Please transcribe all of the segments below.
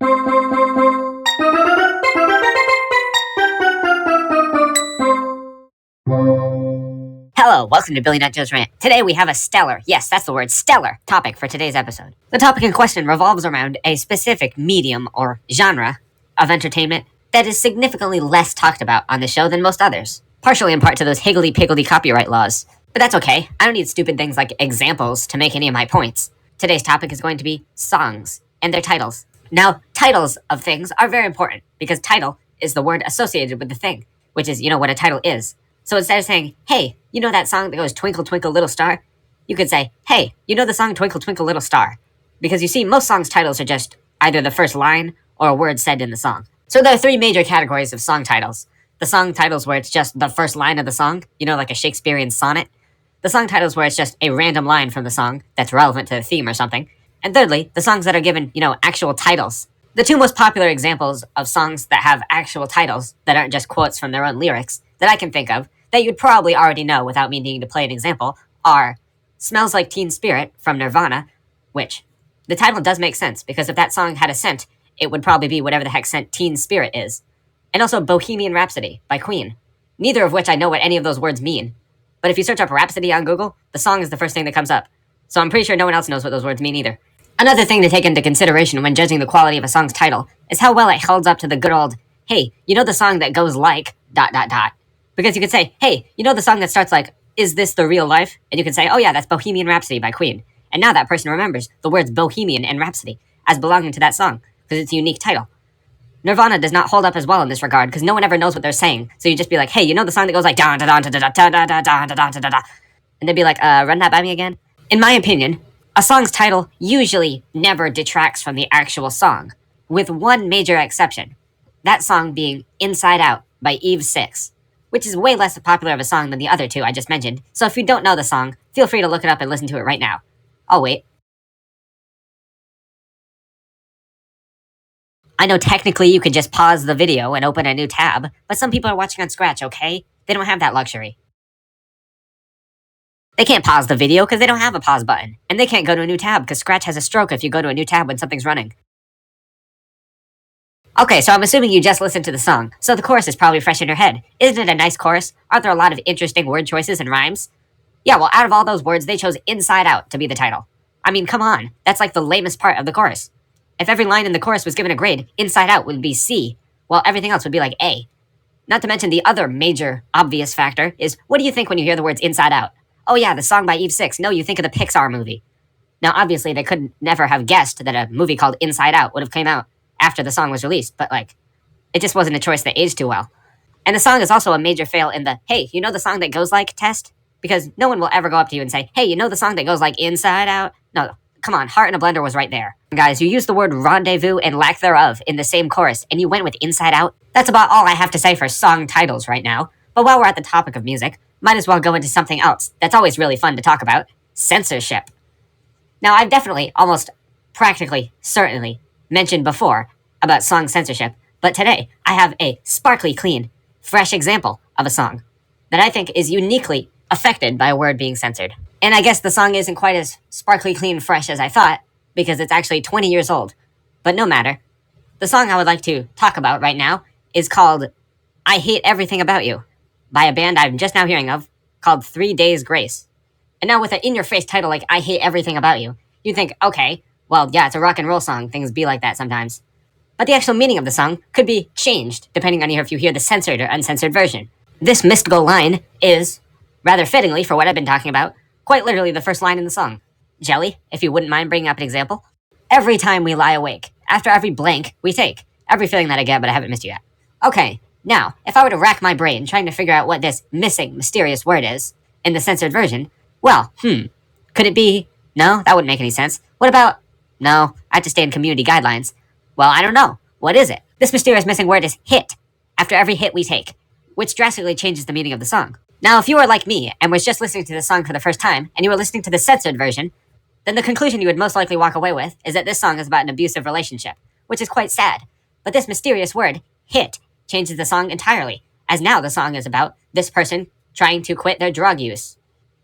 Hello, welcome to Billy Nut Joe's Rant. Today we have a stellar, yes, that's the word, stellar topic for today's episode. The topic in question revolves around a specific medium or genre of entertainment that is significantly less talked about on the show than most others. Partially in part to those higgledy-piggledy copyright laws. But that's okay, I don't need stupid things like examples to make any of my points. Today's topic is going to be songs and their titles. Now, titles of things are very important because title is the word associated with the thing, which is, what a title is. So instead of saying, hey, you know that song that goes Twinkle Twinkle Little Star? You could say, hey, you know the song Twinkle Twinkle Little Star? Because you see, most songs' titles are just either the first line or a word said in the song. So there are three major categories of song titles. The song titles where it's just the first line of the song, like a Shakespearean sonnet. The song titles where it's just a random line from the song that's relevant to the theme or something. And thirdly, the songs that are given, actual titles. The two most popular examples of songs that have actual titles that aren't just quotes from their own lyrics that I can think of that you'd probably already know without me needing to play an example are Smells Like Teen Spirit from Nirvana, which the title does make sense because if that song had a scent, it would probably be whatever the heck scent Teen Spirit is. And also Bohemian Rhapsody by Queen, neither of which I know what any of those words mean. But if you search up Rhapsody on Google, the song is the first thing that comes up. So I'm pretty sure no one else knows what those words mean either. Another thing to take into consideration when judging the quality of a song's title is how well it holds up to the good old, hey, you know the song that goes like, ... Because you could say, hey, you know the song that starts like, is this the real life? And you can say, oh yeah, that's Bohemian Rhapsody by Queen. And now that person remembers the words Bohemian and Rhapsody as belonging to that song, because it's a unique title. Nirvana does not hold up as well in this regard, because no one ever knows what they're saying. So you just be like, hey, you know the song that goes like, da da da da da da da da da da da da, and they'd be like, run that by me again? In my opinion, a song's title usually never detracts from the actual song, with one major exception. That song being Inside Out by Eve 6. Which is way less popular of a song than the other two I just mentioned, so if you don't know the song, feel free to look it up and listen to it right now. I'll wait. I know technically you could just pause the video and open a new tab, but some people are watching on Scratch, okay? They don't have that luxury. They can't pause the video because they don't have a pause button, and they can't go to a new tab because Scratch has a stroke if you go to a new tab when something's running. Okay, so I'm assuming you just listened to the song, so the chorus is probably fresh in your head. Isn't it a nice chorus? Aren't there a lot of interesting word choices and rhymes? Yeah, well, out of all those words, they chose Inside Out to be the title. I mean, come on, that's like the lamest part of the chorus. If every line in the chorus was given a grade, Inside Out would be C, while everything else would be like A. Not to mention the other major, obvious factor is, what do you think when you hear the words Inside Out? Oh yeah, the song by Eve 6. No, you think of the Pixar movie. Now, obviously, they could never have guessed that a movie called Inside Out would have came out after the song was released, but it just wasn't a choice that aged too well. And the song is also a major fail in the, hey, you know the song that goes like test? Because no one will ever go up to you and say, hey, you know the song that goes like Inside Out? No, come on, Heart in a Blender was right there. Guys, you used the word rendezvous and lack thereof in the same chorus, and you went with Inside Out? That's about all I have to say for song titles right now. But while we're at the topic of music, might as well go into something else that's always really fun to talk about, censorship. Now, I've definitely, almost practically, certainly, mentioned before about song censorship, but today I have a sparkly clean, fresh example of a song that I think is uniquely affected by a word being censored. And I guess the song isn't quite as sparkly clean fresh as I thought, because it's actually 20 years old. But no matter. The song I would like to talk about right now is called I Hate Everything About You by a band I'm just now hearing of called 3 Days Grace. And now with an in-your-face title like I Hate Everything About You, you think, okay, well, yeah, it's a rock and roll song. Things be like that sometimes. But the actual meaning of the song could be changed depending on if you hear the censored or uncensored version. This mystical line is, rather fittingly for what I've been talking about, quite literally the first line in the song. Jelly, if you wouldn't mind bringing up an example. Every time we lie awake, after every blank we take. Every feeling that I get, but I haven't missed you yet. Okay, now, if I were to rack my brain trying to figure out what this missing, mysterious word is in the censored version, well, could it be... No, that wouldn't make any sense. What about... No, I have to stay in community guidelines. Well, I don't know. What is it? This mysterious missing word is hit, after every hit we take, which drastically changes the meaning of the song. Now, if you are like me, and was just listening to the song for the first time, and you were listening to the censored version, then the conclusion you would most likely walk away with is that this song is about an abusive relationship, which is quite sad. But this mysterious word, hit, changes the song entirely, as now the song is about this person trying to quit their drug use,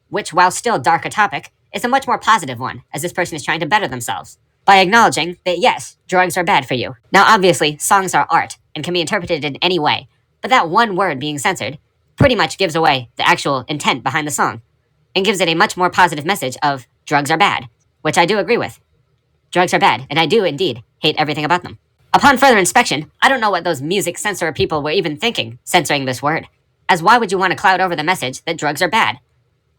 which, while still dark a topic, is a much more positive one, as this person is trying to better themselves. by acknowledging that yes, drugs are bad for you. Now, obviously, songs are art and can be interpreted in any way, but that one word being censored pretty much gives away the actual intent behind the song and gives it a much more positive message of drugs are bad, which I do agree with. Drugs are bad, and I do indeed hate everything about them. Upon further inspection, I don't know what those music censor people were even thinking, censoring this word, as why would you want to cloud over the message that drugs are bad?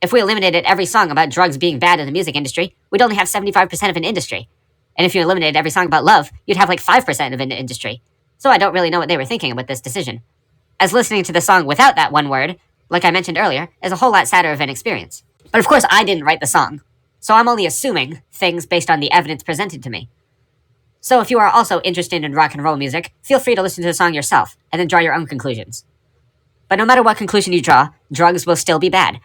If we eliminated every song about drugs being bad in the music industry, we'd only have 75% of an industry. And if you eliminated every song about love, you'd have like 5% of an industry. So I don't really know what they were thinking with this decision. As listening to the song without that one word, like I mentioned earlier, is a whole lot sadder of an experience. But of course, I didn't write the song, so I'm only assuming things based on the evidence presented to me. So if you are also interested in rock and roll music, feel free to listen to the song yourself, and then draw your own conclusions. But no matter what conclusion you draw, drugs will still be bad,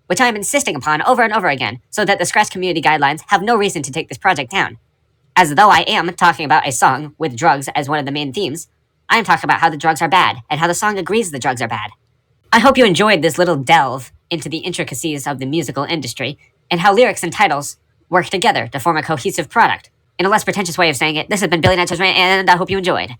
which I am insisting upon over and over again, so that the Scratch Community Guidelines have no reason to take this project down. As though I am talking about a song with drugs as one of the main themes, I am talking about how the drugs are bad, and how the song agrees the drugs are bad. I hope you enjoyed this little delve into the intricacies of the musical industry, and how lyrics and titles work together to form a cohesive product. In a less pretentious way of saying it, this has been Billy Natchez Rant, and I hope you enjoyed.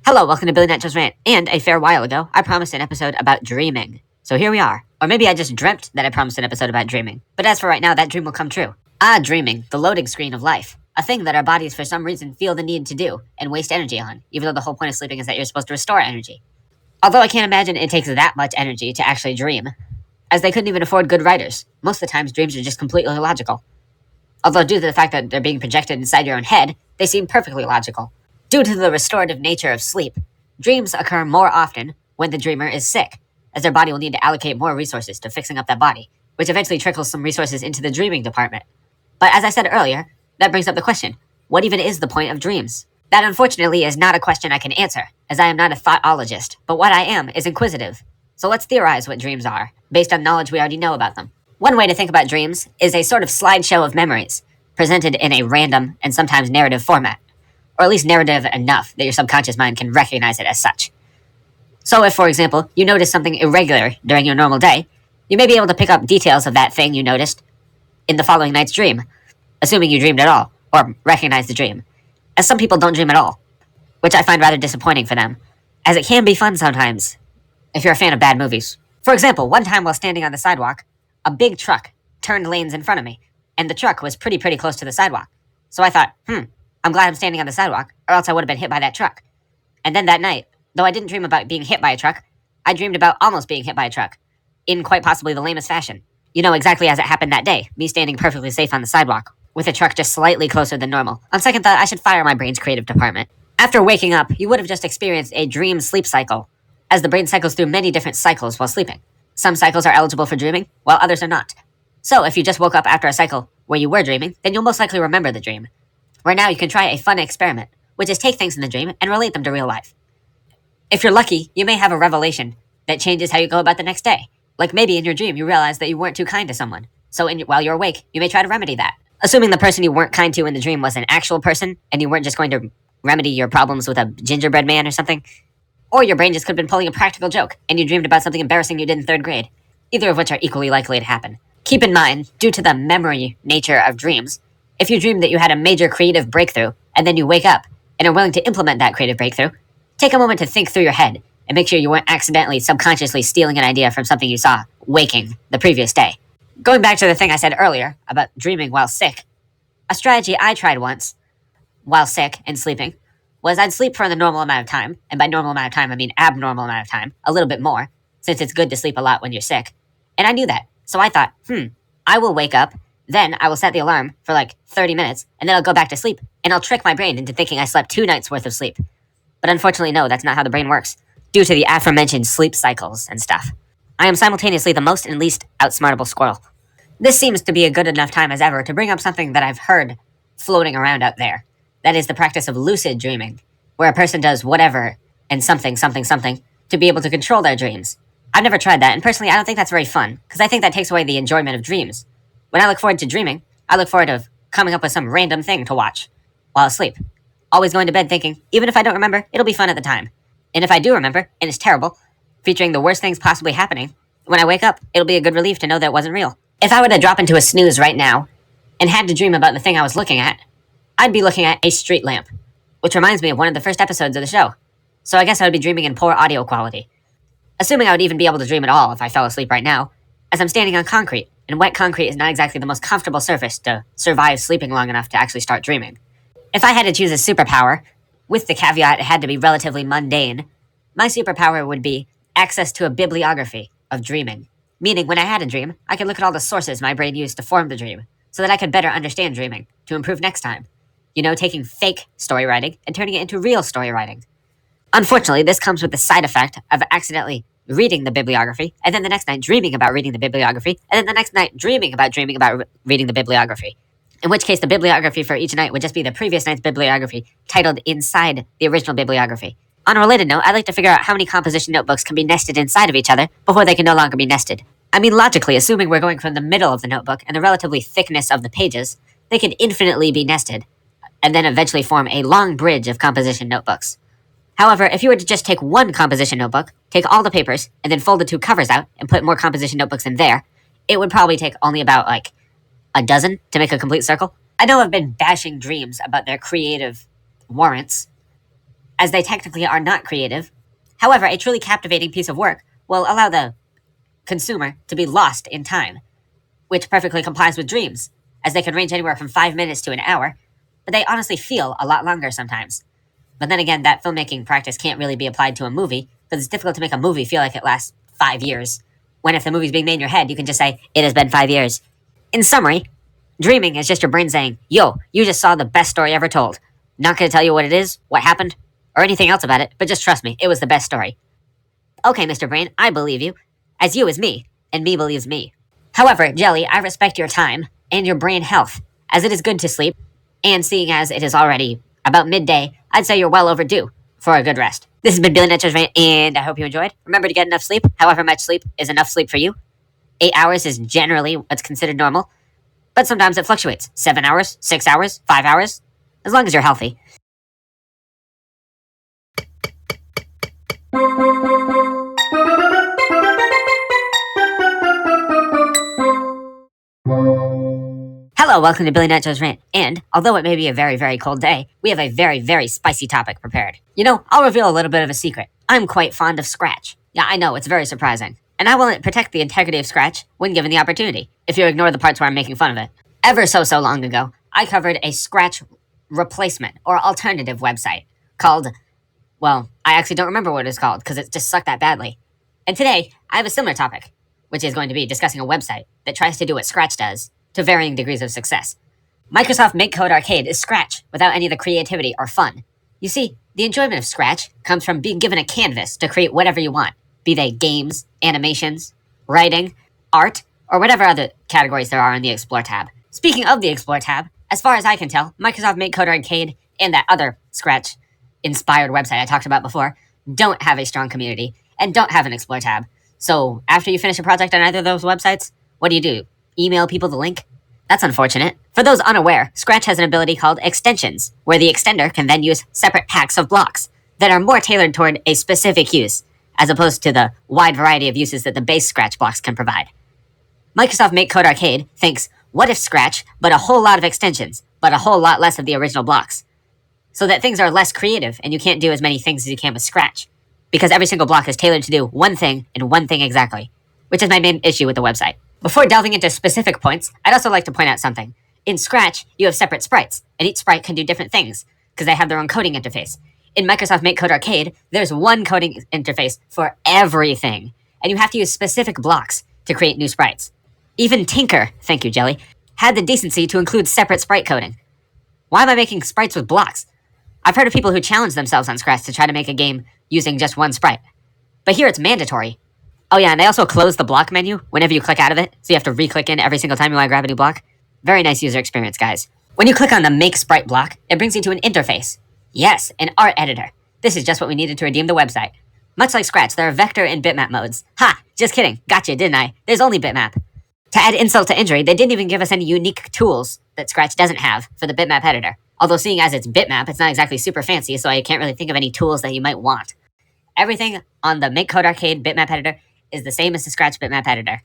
Hello, welcome to Billy Natchez Rant, and a fair while ago, I promised an episode about dreaming. So here we are. Or maybe I just dreamt that I promised an episode about dreaming. But as for right now, that dream will come true. Dreaming, the loading screen of life. A thing that our bodies for some reason feel the need to do, and waste energy on, even though the whole point of sleeping is that you're supposed to restore energy. Although I can't imagine it takes that much energy to actually dream, as they couldn't even afford good writers. Most of the times, dreams are just completely illogical. Although due to the fact that they're being projected inside your own head, they seem perfectly logical. Due to the restorative nature of sleep, dreams occur more often when the dreamer is sick, as their body will need to allocate more resources to fixing up that body, which eventually trickles some resources into the dreaming department. But as I said earlier, that brings up the question, what even is the point of dreams? That unfortunately is not a question I can answer, as I am not a thoughtologist, but what I am is inquisitive. So let's theorize what dreams are, based on knowledge we already know about them. One way to think about dreams is a sort of slideshow of memories, presented in a random and sometimes narrative format, or at least narrative enough that your subconscious mind can recognize it as such. So if, for example, you notice something irregular during your normal day, you may be able to pick up details of that thing you noticed in the following night's dream, assuming you dreamed at all, or recognize the dream, as some people don't dream at all, which I find rather disappointing for them, as it can be fun sometimes, if you're a fan of bad movies. For example, one time while standing on the sidewalk, a big truck turned lanes in front of me, and the truck was pretty close to the sidewalk. So I thought, I'm glad I'm standing on the sidewalk, or else I would have been hit by that truck. And then that night, though I didn't dream about being hit by a truck, I dreamed about almost being hit by a truck, in quite possibly the lamest fashion. You know, exactly as it happened that day, me standing perfectly safe on the sidewalk, with a truck just slightly closer than normal. On second thought, I should fire my brain's creative department. After waking up, you would have just experienced a dream-sleep cycle, as the brain cycles through many different cycles while sleeping. Some cycles are eligible for dreaming, while others are not. So if you just woke up after a cycle where you were dreaming, then you'll most likely remember the dream. Where now you can try a fun experiment, which is take things in the dream and relate them to real life. If you're lucky, you may have a revelation that changes how you go about the next day. Like maybe in your dream you realize that you weren't too kind to someone, so while you're awake, you may try to remedy that. Assuming the person you weren't kind to in the dream was an actual person, and you weren't just going to remedy your problems with a gingerbread man or something. Or your brain just could have been pulling a practical joke, and you dreamed about something embarrassing you did in 3rd grade. Either of which are equally likely to happen. Keep in mind, due to the memory nature of dreams, if you dream that you had a major creative breakthrough, and then you wake up, and are willing to implement that creative breakthrough, take a moment to think through your head, and make sure you weren't accidentally, subconsciously stealing an idea from something you saw waking the previous day. Going back to the thing I said earlier about dreaming while sick, a strategy I tried once, while sick and sleeping, was I'd sleep for the normal amount of time, and by normal amount of time I mean abnormal amount of time, a little bit more, since it's good to sleep a lot when you're sick. And I knew that, so I thought, I will wake up, then I will set the alarm for like 30 minutes, and then I'll go back to sleep, and I'll trick my brain into thinking I slept 2 nights worth of sleep. But unfortunately, no, that's not how the brain works, due to the aforementioned sleep cycles and stuff. I am simultaneously the most and least outsmartable squirrel. This seems to be a good enough time as ever to bring up something that I've heard floating around out there. That is the practice of lucid dreaming, where a person does whatever and something to be able to control their dreams. I've never tried that, and personally I don't think that's very fun, because I think that takes away the enjoyment of dreams. When I look forward to dreaming, I look forward to coming up with some random thing to watch while asleep. Always going to bed thinking, even if I don't remember, it'll be fun at the time. And if I do remember, and it's terrible, featuring the worst things possibly happening, when I wake up, it'll be a good relief to know that it wasn't real. If I were to drop into a snooze right now and had to dream about the thing I was looking at, I'd be looking at a street lamp, which reminds me of one of the first episodes of the show. So I guess I would be dreaming in poor audio quality. Assuming I would even be able to dream at all if I fell asleep right now, as I'm standing on concrete, and wet concrete is not exactly the most comfortable surface to survive sleeping long enough to actually start dreaming. If I had to choose a superpower, with the caveat it had to be relatively mundane, my superpower would be access to a bibliography of dreaming. Meaning, when I had a dream, I could look at all the sources my brain used to form the dream, so that I could better understand dreaming, to improve next time. You know, taking fake story writing and turning it into real story writing. Unfortunately, this comes with the side effect of accidentally reading the bibliography, and then the next night dreaming about reading the bibliography, and then the next night dreaming about reading the bibliography. In which case, the bibliography for each night would just be the previous night's bibliography, titled inside the original bibliography. On a related note, I'd like to figure out how many composition notebooks can be nested inside of each other before they can no longer be nested. I mean, logically, assuming we're going from the middle of the notebook and the relatively thickness of the pages, they can infinitely be nested, and then eventually form a long bridge of composition notebooks. However, if you were to just take one composition notebook, take all the papers, and then fold the two covers out and put more composition notebooks in there, it would probably take only about, a dozen to make a complete circle. I know I've been bashing dreams about their creative warrants, as they technically are not creative. However, a truly captivating piece of work will allow the consumer to be lost in time, which perfectly complies with dreams, as they can range anywhere from 5 minutes to an hour, but they honestly feel a lot longer sometimes. But then again, that filmmaking practice can't really be applied to a movie, because it's difficult to make a movie feel like it lasts 5 years, when if the movie's being made in your head, you can just say, it has been 5 years. In summary, dreaming is just your brain saying, yo, you just saw the best story ever told. Not going to tell you what it is, what happened, or anything else about it, but just trust me, it was the best story. Okay, Mr. Brain, I believe you. As you is me, and me believes me. However, Jelly, I respect your time and your brain health, as it is good to sleep, and seeing as it is already about midday, I'd say you're well overdue for a good rest. This has been Billy Nature's Rant, and I hope you enjoyed. Remember to get enough sleep. However much sleep is enough sleep for you. 8 hours is generally what's considered normal, but sometimes it fluctuates. 7 hours, 6 hours, 5 hours, as long as you're healthy. Hello, welcome to Billy Nature's Rant, and although it may be a very, very cold day, we have a very, very spicy topic prepared. You know, I'll reveal a little bit of a secret. I'm quite fond of Scratch. Yeah, I know, it's very surprising. And I will protect the integrity of Scratch when given the opportunity, if you ignore the parts where I'm making fun of it. Ever so long ago, I covered a Scratch replacement or alternative website called, well, I actually don't remember what it's called because it just sucked that badly. And today, I have a similar topic, which is going to be discussing a website that tries to do what Scratch does, to varying degrees of success. Microsoft MakeCode Arcade is Scratch without any of the creativity or fun. You see, the enjoyment of Scratch comes from being given a canvas to create whatever you want, be they games, animations, writing, art, or whatever other categories there are in the Explore tab. Speaking of the Explore tab, as far as I can tell, Microsoft MakeCode Arcade and that other Scratch-inspired website I talked about before don't have a strong community and don't have an Explore tab. So after you finish a project on either of those websites, what do? Email people the link? That's unfortunate. For those unaware, Scratch has an ability called extensions, where the extender can then use separate packs of blocks that are more tailored toward a specific use, as opposed to the wide variety of uses that the base Scratch blocks can provide. Microsoft MakeCode Arcade thinks, what if Scratch, but a whole lot of extensions, but a whole lot less of the original blocks? So that things are less creative, and you can't do as many things as you can with Scratch, because every single block is tailored to do one thing and one thing exactly, which is my main issue with the website. Before delving into specific points, I'd also like to point out something. In Scratch, you have separate sprites, and each sprite can do different things, because they have their own coding interface. In Microsoft MakeCode Arcade, there's one coding interface for everything, and you have to use specific blocks to create new sprites. Even Tinker, thank you, Jelly, had the decency to include separate sprite coding. Why am I making sprites with blocks? I've heard of people who challenge themselves on Scratch to try to make a game using just one sprite. But here it's mandatory. Oh yeah, and they also close the block menu whenever you click out of it, so you have to re-click in every single time you want to grab a new block. Very nice user experience, guys. When you click on the Make Sprite block, it brings you to an interface. Yes, an art editor. This is just what we needed to redeem the website. Much like Scratch, there are vector and bitmap modes. Ha! Just kidding. Gotcha, didn't I? There's only bitmap. To add insult to injury, they didn't even give us any unique tools that Scratch doesn't have for the bitmap editor. Although seeing as it's bitmap, it's not exactly super fancy, so I can't really think of any tools that you might want. Everything on the Make Code Arcade bitmap editor is the same as the Scratch bitmap editor,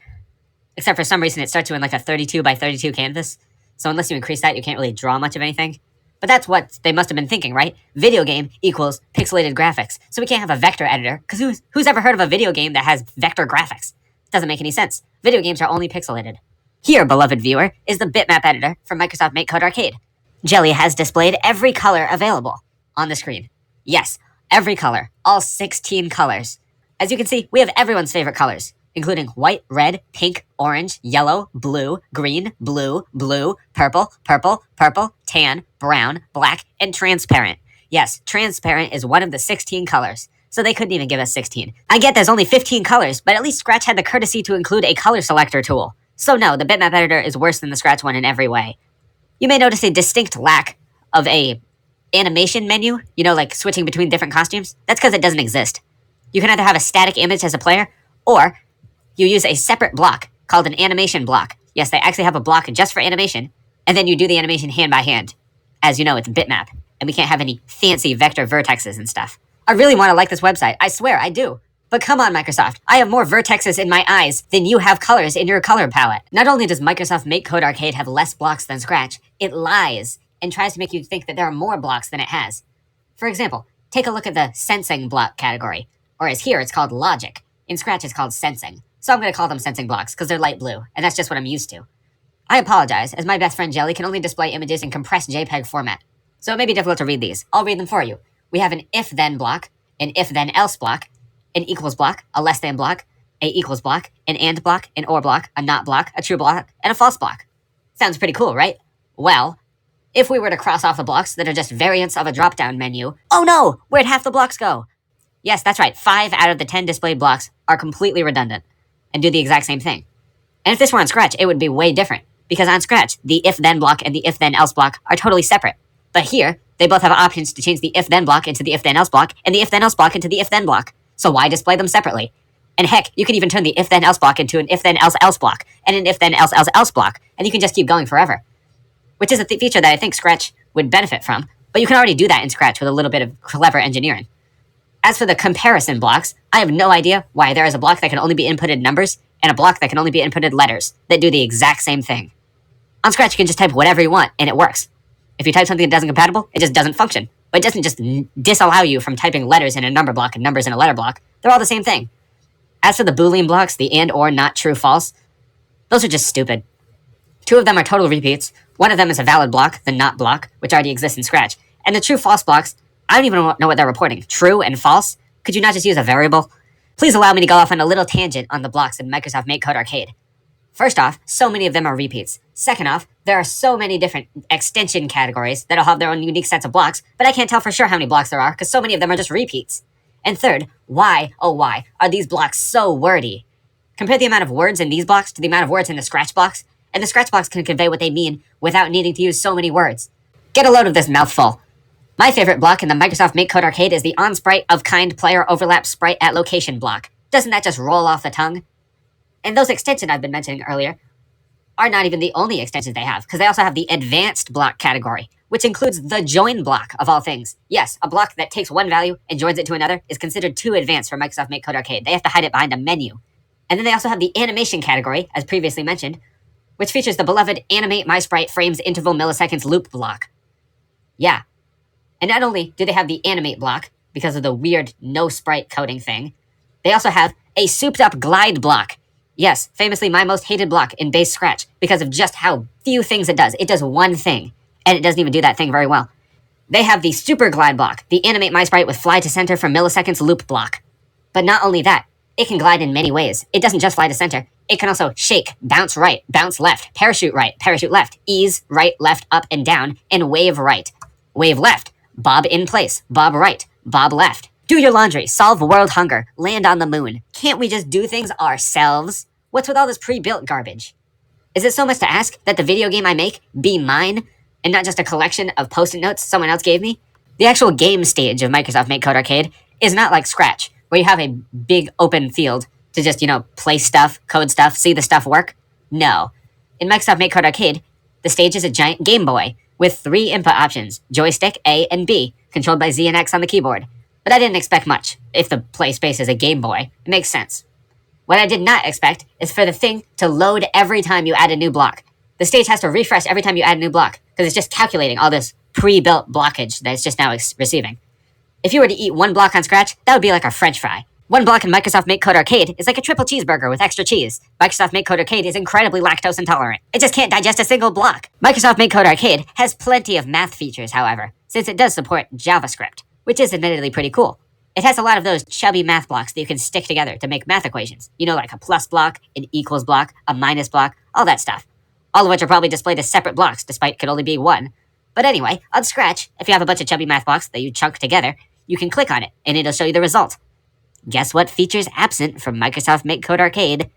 except for some reason it starts you in like a 32 by 32 canvas. So unless you increase that, you can't really draw much of anything. But that's what they must have been thinking, right? Video game equals pixelated graphics. So we can't have a vector editor, because who's ever heard of a video game that has vector graphics? It doesn't make any sense. Video games are only pixelated. Here, beloved viewer, is the bitmap editor from Microsoft Make Code Arcade. Jelly has displayed every color available on the screen. Yes, every color, all 16 colors. As you can see, we have everyone's favorite colors, including white, red, pink, orange, yellow, blue, green, blue, blue, purple, purple, purple, tan, brown, black, and transparent. Yes, transparent is one of the 16 colors, so they couldn't even give us 16. I get there's only 15 colors, but at least Scratch had the courtesy to include a color selector tool. So no, the bitmap editor is worse than the Scratch one in every way. You may notice a distinct lack of a animation menu, like switching between different costumes. That's because it doesn't exist. You can either have a static image as a player, or you use a separate block called an animation block. Yes, they actually have a block just for animation, and then you do the animation hand by hand. As you know, it's bitmap, and we can't have any fancy vector vertexes and stuff. I really want to like this website. I swear, I do. But come on, Microsoft. I have more vertexes in my eyes than you have colors in your color palette. Not only does Microsoft Make Code Arcade have less blocks than Scratch, it lies and tries to make you think that there are more blocks than it has. For example, take a look at the sensing block category, or as here, it's called logic. In Scratch, it's called sensing. So I'm going to call them sensing blocks because they're light blue, and that's just what I'm used to. I apologize, as my best friend Jelly can only display images in compressed JPEG format, so it may be difficult to read these. I'll read them for you. We have an if-then block, an if-then-else block, an equals block, a less than block, a equals block, an and block, an or block, a not block, a true block, and a false block. Sounds pretty cool, right? Well, if we were to cross off the blocks that are just variants of a drop-down menu, oh no! Where'd half the blocks go? Yes, that's right, 5 out of the 10 displayed blocks are completely redundant and do the exact same thing. And if this were on Scratch, it would be way different, because on Scratch, the if-then block and the if-then-else block are totally separate. But here, they both have options to change the if-then block into the if-then-else block and the if-then-else block into the if-then block. So why display them separately? And heck, you can even turn the if-then-else block into an if-then-else-else block and an if-then-else-else-else block, and you can just keep going forever. Which is a feature that I think Scratch would benefit from, but you can already do that in Scratch with a little bit of clever engineering. As for the comparison blocks, I have no idea why there is a block that can only be inputted numbers and a block that can only be inputted letters that do the exact same thing. On Scratch, you can just type whatever you want, and it works. If you type something that doesn't compatible, it just doesn't function. But it doesn't just disallow you from typing letters in a number block and numbers in a letter block. They're all the same thing. As for the Boolean blocks, the and, or, not, true, false, those are just stupid. 2 of them are total repeats. One of them is a valid block, the not block, which already exists in Scratch. And the true false blocks, I don't even know what they're reporting. True and false? Could you not just use a variable? Please allow me to go off on a little tangent on the blocks in Microsoft Make Code Arcade. First off, so many of them are repeats. Second off, there are so many different extension categories that'll have their own unique sets of blocks, but I can't tell for sure how many blocks there are because so many of them are just repeats. And third, why, oh why, are these blocks so wordy? Compare the amount of words in these blocks to the amount of words in the Scratch blocks, and the Scratch blocks can convey what they mean without needing to use so many words. Get a load of this mouthful. My favorite block in the Microsoft Make Code Arcade is the on-sprite of kind player overlap sprite at location block. Doesn't that just roll off the tongue? And those extensions I've been mentioning earlier are not even the only extensions they have, because they also have the advanced block category, which includes the join block of all things. Yes, a block that takes one value and joins it to another is considered too advanced for Microsoft Make Code Arcade. They have to hide it behind a menu. And then they also have the animation category, as previously mentioned, which features the beloved animate my sprite frames interval milliseconds loop block. Yeah. And not only do they have the animate block, because of the weird no sprite coding thing, they also have a souped up glide block. Yes, famously my most hated block in base Scratch because of just how few things it does. It does one thing, and it doesn't even do that thing very well. They have the super glide block, the animate my sprite with fly to center for milliseconds loop block. But not only that, it can glide in many ways. It doesn't just fly to center. It can also shake, bounce right, bounce left, parachute right, parachute left, ease right, left, up, and down, and wave right. Wave left, bob in place, bob right, bob left. Do your laundry, solve world hunger, land on the moon. Can't we just do things ourselves? What's with all this pre-built garbage? Is it so much to ask that the video game I make be mine, and not just a collection of post-it notes someone else gave me? The actual game stage of Microsoft Make Code Arcade is not like Scratch, where you have a big open field to just, play stuff, code stuff, see the stuff work. No. In Microsoft Make Code Arcade, the stage is a giant Game Boy with 3 input options, joystick, A, and B, controlled by Z and X on the keyboard. but I didn't expect much. If the play space is a Game Boy, it makes sense. What I did not expect is for the thing to load every time you add a new block. The stage has to refresh every time you add a new block, because it's just calculating all this pre-built blockage that it's just now receiving. If you were to eat one block on Scratch, that would be like a French fry. One block in Microsoft MakeCode Arcade is like a triple cheeseburger with extra cheese. Microsoft MakeCode Arcade is incredibly lactose intolerant. It just can't digest a single block. Microsoft MakeCode Arcade has plenty of math features, however, since it does support JavaScript, which is admittedly pretty cool. It has a lot of those chubby math blocks that you can stick together to make math equations. You know, like a plus block, an equals block, a minus block, all that stuff. All of which are probably displayed as separate blocks, despite it could only be one. But anyway, on Scratch, if you have a bunch of chubby math blocks that you chunk together, you can click on it, and it'll show you the result. Guess what feature's absent from Microsoft MakeCode Arcade?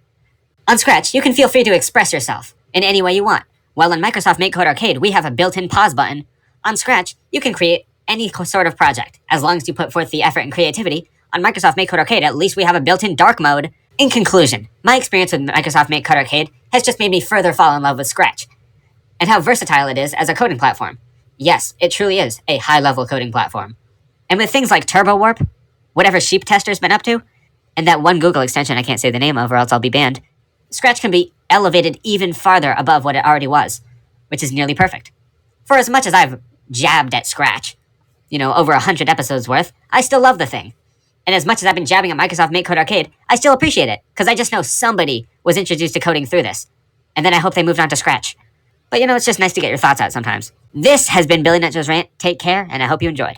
On Scratch, you can feel free to express yourself in any way you want. While in Microsoft MakeCode Arcade, we have a built-in pause button. On Scratch, you can create any sort of project, as long as you put forth the effort and creativity. On Microsoft MakeCode Arcade, at least we have a built-in dark mode. In conclusion, my experience with Microsoft MakeCode Arcade has just made me further fall in love with Scratch, and how versatile it is as a coding platform. Yes, it truly is a high-level coding platform. And with things like Turbo Warp, whatever Sheep Tester's been up to, and that one Google extension I can't say the name of or else I'll be banned, Scratch can be elevated even farther above what it already was, which is nearly perfect. For as much as I've jabbed at Scratch, over 100 episodes worth, I still love the thing. And as much as I've been jabbing at Microsoft MakeCode Arcade, I still appreciate it, because I just know somebody was introduced to coding through this. And then I hope they moved on to Scratch. But it's just nice to get your thoughts out sometimes. This has been Billy Nutjo's Rant. Take care, and I hope you enjoyed.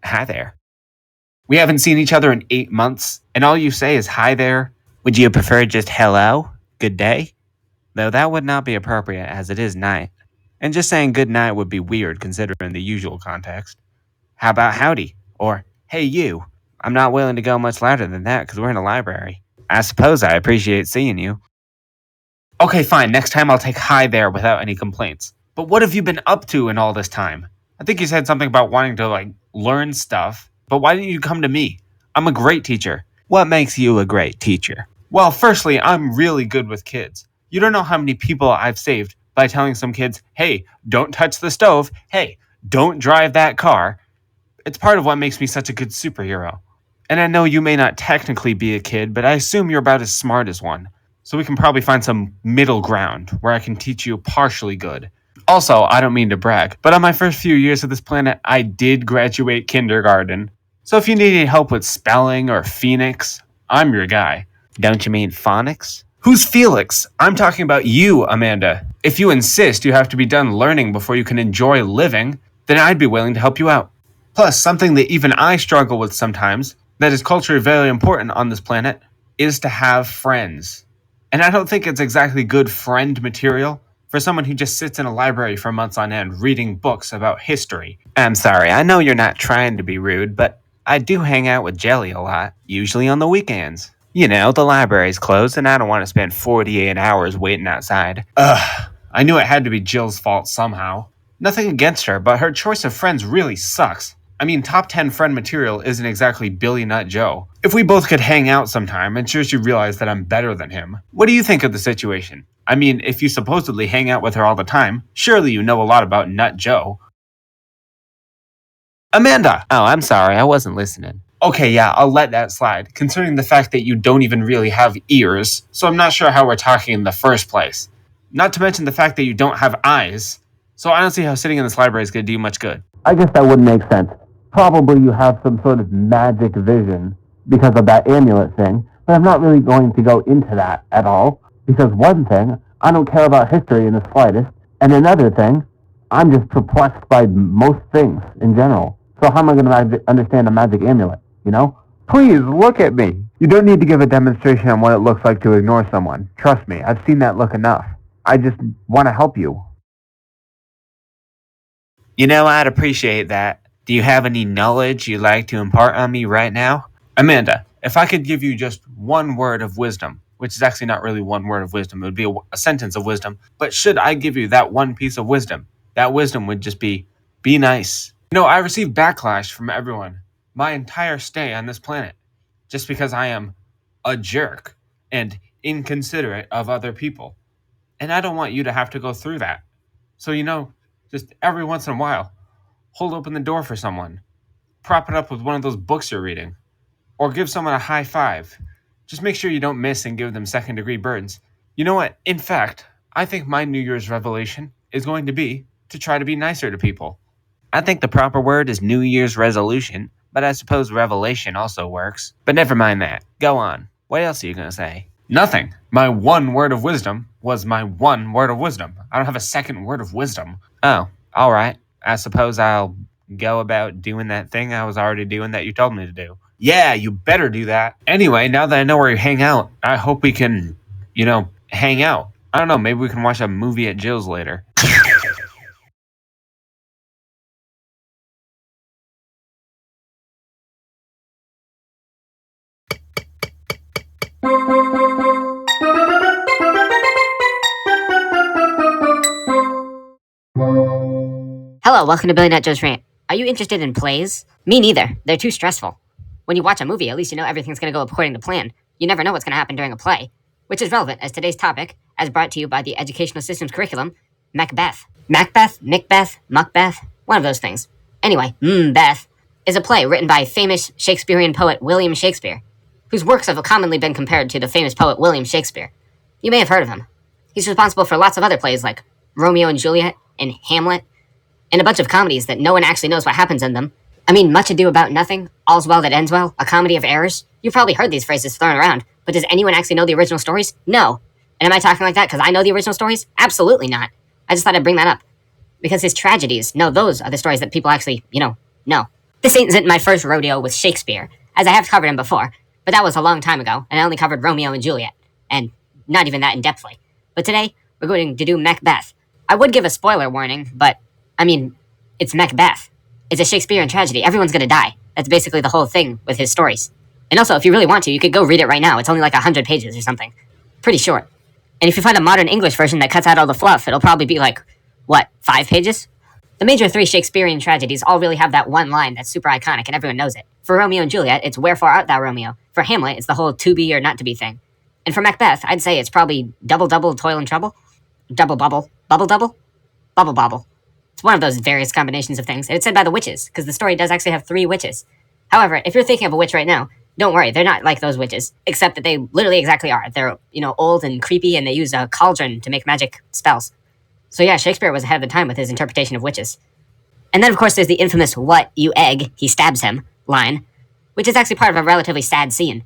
Hi there. We haven't seen each other in 8 months, and all you say is hi there. Would you prefer just hello? Good day? Though that would not be appropriate as it is night. And just saying good night would be weird considering the usual context. How about howdy? Or, hey you. I'm not willing to go much louder than that because we're in a library. I suppose I appreciate seeing you. Okay, fine. Next time I'll take hi there without any complaints. But what have you been up to in all this time? I think you said something about wanting to, learn stuff. But why didn't you come to me? I'm a great teacher. What makes you a great teacher? Well, firstly, I'm really good with kids. You don't know how many people I've saved by telling some kids, hey, don't touch the stove. Hey, don't drive that car. It's part of what makes me such a good superhero. And I know you may not technically be a kid, but I assume you're about as smart as one. So we can probably find some middle ground where I can teach you partially good. Also, I don't mean to brag, but on my first few years of this planet, I did graduate kindergarten. So if you need any help with spelling or Phoenix, I'm your guy. Don't you mean phonics? Who's Felix? I'm talking about you, Amanda. If you insist you have to be done learning before you can enjoy living, then I'd be willing to help you out. Plus, something that even I struggle with sometimes, that is culturally very important on this planet, is to have friends. And I don't think it's exactly good friend material for someone who just sits in a library for months on end reading books about history. I'm sorry, I know you're not trying to be rude, but I do hang out with Jelly a lot, usually on the weekends. The library's closed and I don't want to spend 48 hours waiting outside. I knew it had to be Jill's fault somehow. Nothing against her, but her choice of friends really sucks. I mean, top 10 friend material isn't exactly Billy Nut Joe. If we both could hang out sometime, I'm sure she'd realize that I'm better than him. What do you think of the situation? I mean, if you supposedly hang out with her all the time, surely you know a lot about Nut Joe. Amanda! Oh, I'm sorry, I wasn't listening. Okay, yeah, I'll let that slide, considering the fact that you don't even really have ears, so I'm not sure how we're talking in the first place. Not to mention the fact that you don't have eyes, so I don't see how sitting in this library is going to do you much good. I guess that wouldn't make sense. Probably you have some sort of magic vision because of that amulet thing, but I'm not really going to go into that at all, because one thing, I don't care about history in the slightest, and another thing, I'm just perplexed by most things in general. So how am I going to understand a magic amulet, Please, look at me. You don't need to give a demonstration on what it looks like to ignore someone. Trust me, I've seen that look enough. I just want to help you. I'd appreciate that. Do you have any knowledge you'd like to impart on me right now? Amanda, if I could give you just one word of wisdom, which is actually not really one word of wisdom, it would be a sentence of wisdom, but should I give you that one piece of wisdom, that wisdom would just be nice. I received backlash from everyone my entire stay on this planet. just because I am a jerk and inconsiderate of other people. And I don't want you to have to go through that. So, just every once in a while, hold open the door for someone, prop it up with one of those books you're reading, or give someone a high five. Just make sure you don't miss and give them second-degree burns. You know what? In fact, I think my New Year's revelation is going to be to try to be nicer to people. I think the proper word is New Year's resolution, but I suppose revelation also works. But never mind that. Go on. What else are you going to say? Nothing. My one word of wisdom was my one word of wisdom. I don't have a second word of wisdom. Oh, all right. I suppose I'll go about doing that thing I was already doing that you told me to do. Yeah, you better do that. Anyway, now that I know where you hang out, I hope we can, hang out. I don't know, maybe we can watch a movie at Jill's later. Hello, welcome to Billionaire Joe's Rant. Are you interested in plays? Me neither. They're too stressful. When you watch a movie, at least you know everything's going to go according to plan. You never know what's going to happen during a play, which is relevant as today's topic, as brought to you by the educational system's curriculum, Macbeth. Macbeth, Macbeth, Macbeth, one of those things. Anyway, Beth is a play written by famous Shakespearean poet William Shakespeare, whose works have commonly been compared to the famous poet William Shakespeare. You may have heard of him. He's responsible for lots of other plays like Romeo and Juliet and Hamlet, and a bunch of comedies that no one actually knows what happens in them. I mean, Much Ado About Nothing, All's Well That Ends Well, A Comedy of Errors. You've probably heard these phrases thrown around, but does anyone actually know the original stories? No. And am I talking like that because I know the original stories? Absolutely not. I just thought I'd bring that up. Because his tragedies, no, those are the stories that people actually, know. This isn't my first rodeo with Shakespeare, as I have covered him before, but that was a long time ago, and I only covered Romeo and Juliet, and not even that in-depthly. But today, we're going to do Macbeth. I would give a spoiler warning, but it's Macbeth. It's a Shakespearean tragedy. Everyone's gonna die. That's basically the whole thing with his stories. And also, if you really want to, you could go read it right now. It's only like 100 pages or something. Pretty short. And if you find a modern English version that cuts out all the fluff, it'll probably be like, 5 pages? The major 3 Shakespearean tragedies all really have that one line that's super iconic and everyone knows it. For Romeo and Juliet, it's Wherefore art thou, Romeo? For Hamlet, it's the whole to be or not to be thing. And for Macbeth, I'd say it's probably double, toil and trouble. Double, bubble, double, bubble, bobble. It's one of those various combinations of things, and it's said by the witches, because the story does actually have 3 witches. However, if you're thinking of a witch right now, don't worry, they're not like those witches, except that they literally exactly are. They're, old and creepy, and they use a cauldron to make magic spells. So yeah, Shakespeare was ahead of the time with his interpretation of witches. And then, of course, there's the infamous, "What, you egg, he stabs him" line, which is actually part of a relatively sad scene.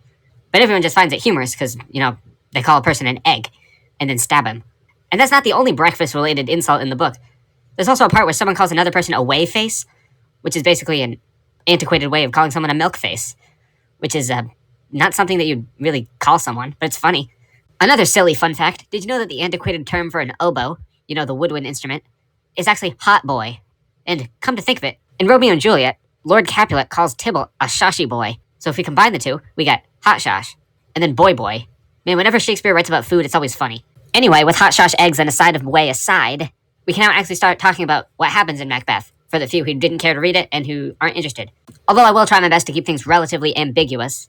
But everyone just finds it humorous, because, they call a person an egg, and then stab him. And that's not the only breakfast-related insult in the book. There's also a part where someone calls another person a whey face, which is basically an antiquated way of calling someone a milk face, which is not something that you'd really call someone, but it's funny. Another silly fun fact, did you know that the antiquated term for an oboe, the woodwind instrument, is actually hot boy? And come to think of it, in Romeo and Juliet, Lord Capulet calls Tybalt a shoshy boy. So if we combine the two, we got hot shosh, and then boy boy. Man, whenever Shakespeare writes about food, it's always funny. Anyway, with hot shosh eggs and a side of whey aside, we can now actually start talking about what happens in Macbeth, for the few who didn't care to read it and who aren't interested. Although I will try my best to keep things relatively ambiguous,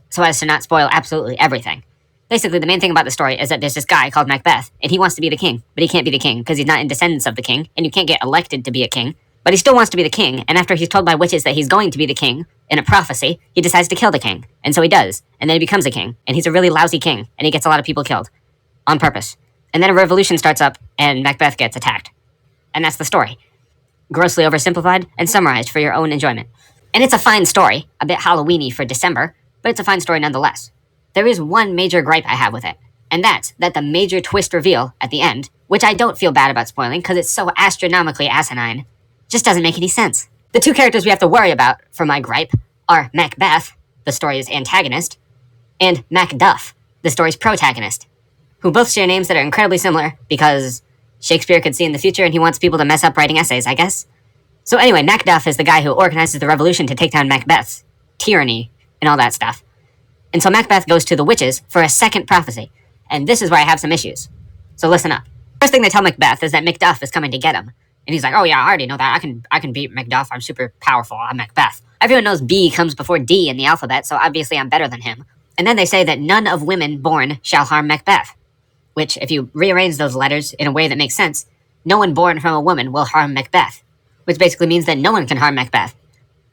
so as to not spoil absolutely everything. Basically, the main thing about the story is that there's this guy called Macbeth, and he wants to be the king, but he can't be the king because he's not in descendants of the king, and you can't get elected to be a king. But he still wants to be the king, and after he's told by witches that he's going to be the king, in a prophecy, he decides to kill the king. And so he does, and then he becomes a king, and he's a really lousy king, and he gets a lot of people killed. On purpose. And then a revolution starts up, and Macbeth gets attacked. And that's the story. Grossly oversimplified and summarized for your own enjoyment. And it's a fine story, a bit Halloween-y for December, but it's a fine story nonetheless. There is one major gripe I have with it, and that's that the major twist reveal at the end, which I don't feel bad about spoiling because it's so astronomically asinine, just doesn't make any sense. The 2 characters we have to worry about for my gripe are Macbeth, the story's antagonist, and Macduff, the story's protagonist, who both share names that are incredibly similar because Shakespeare could see in the future and he wants people to mess up writing essays, I guess. So anyway, Macduff is the guy who organizes the revolution to take down Macbeth's tyranny and all that stuff. And so Macbeth goes to the witches for a second prophecy, and this is where I have some issues. So listen up. First thing they tell Macbeth is that Macduff is coming to get him, And he's like, oh yeah, I already know that. I can beat Macduff. I'm super powerful. I'm Macbeth. Everyone knows B comes before D in the alphabet, so obviously I'm better than him. And then they say that none of women born shall harm Macbeth. Which, if you rearrange those letters in a way that makes sense, no one born from a woman will harm Macbeth. Which basically means that no one can harm Macbeth.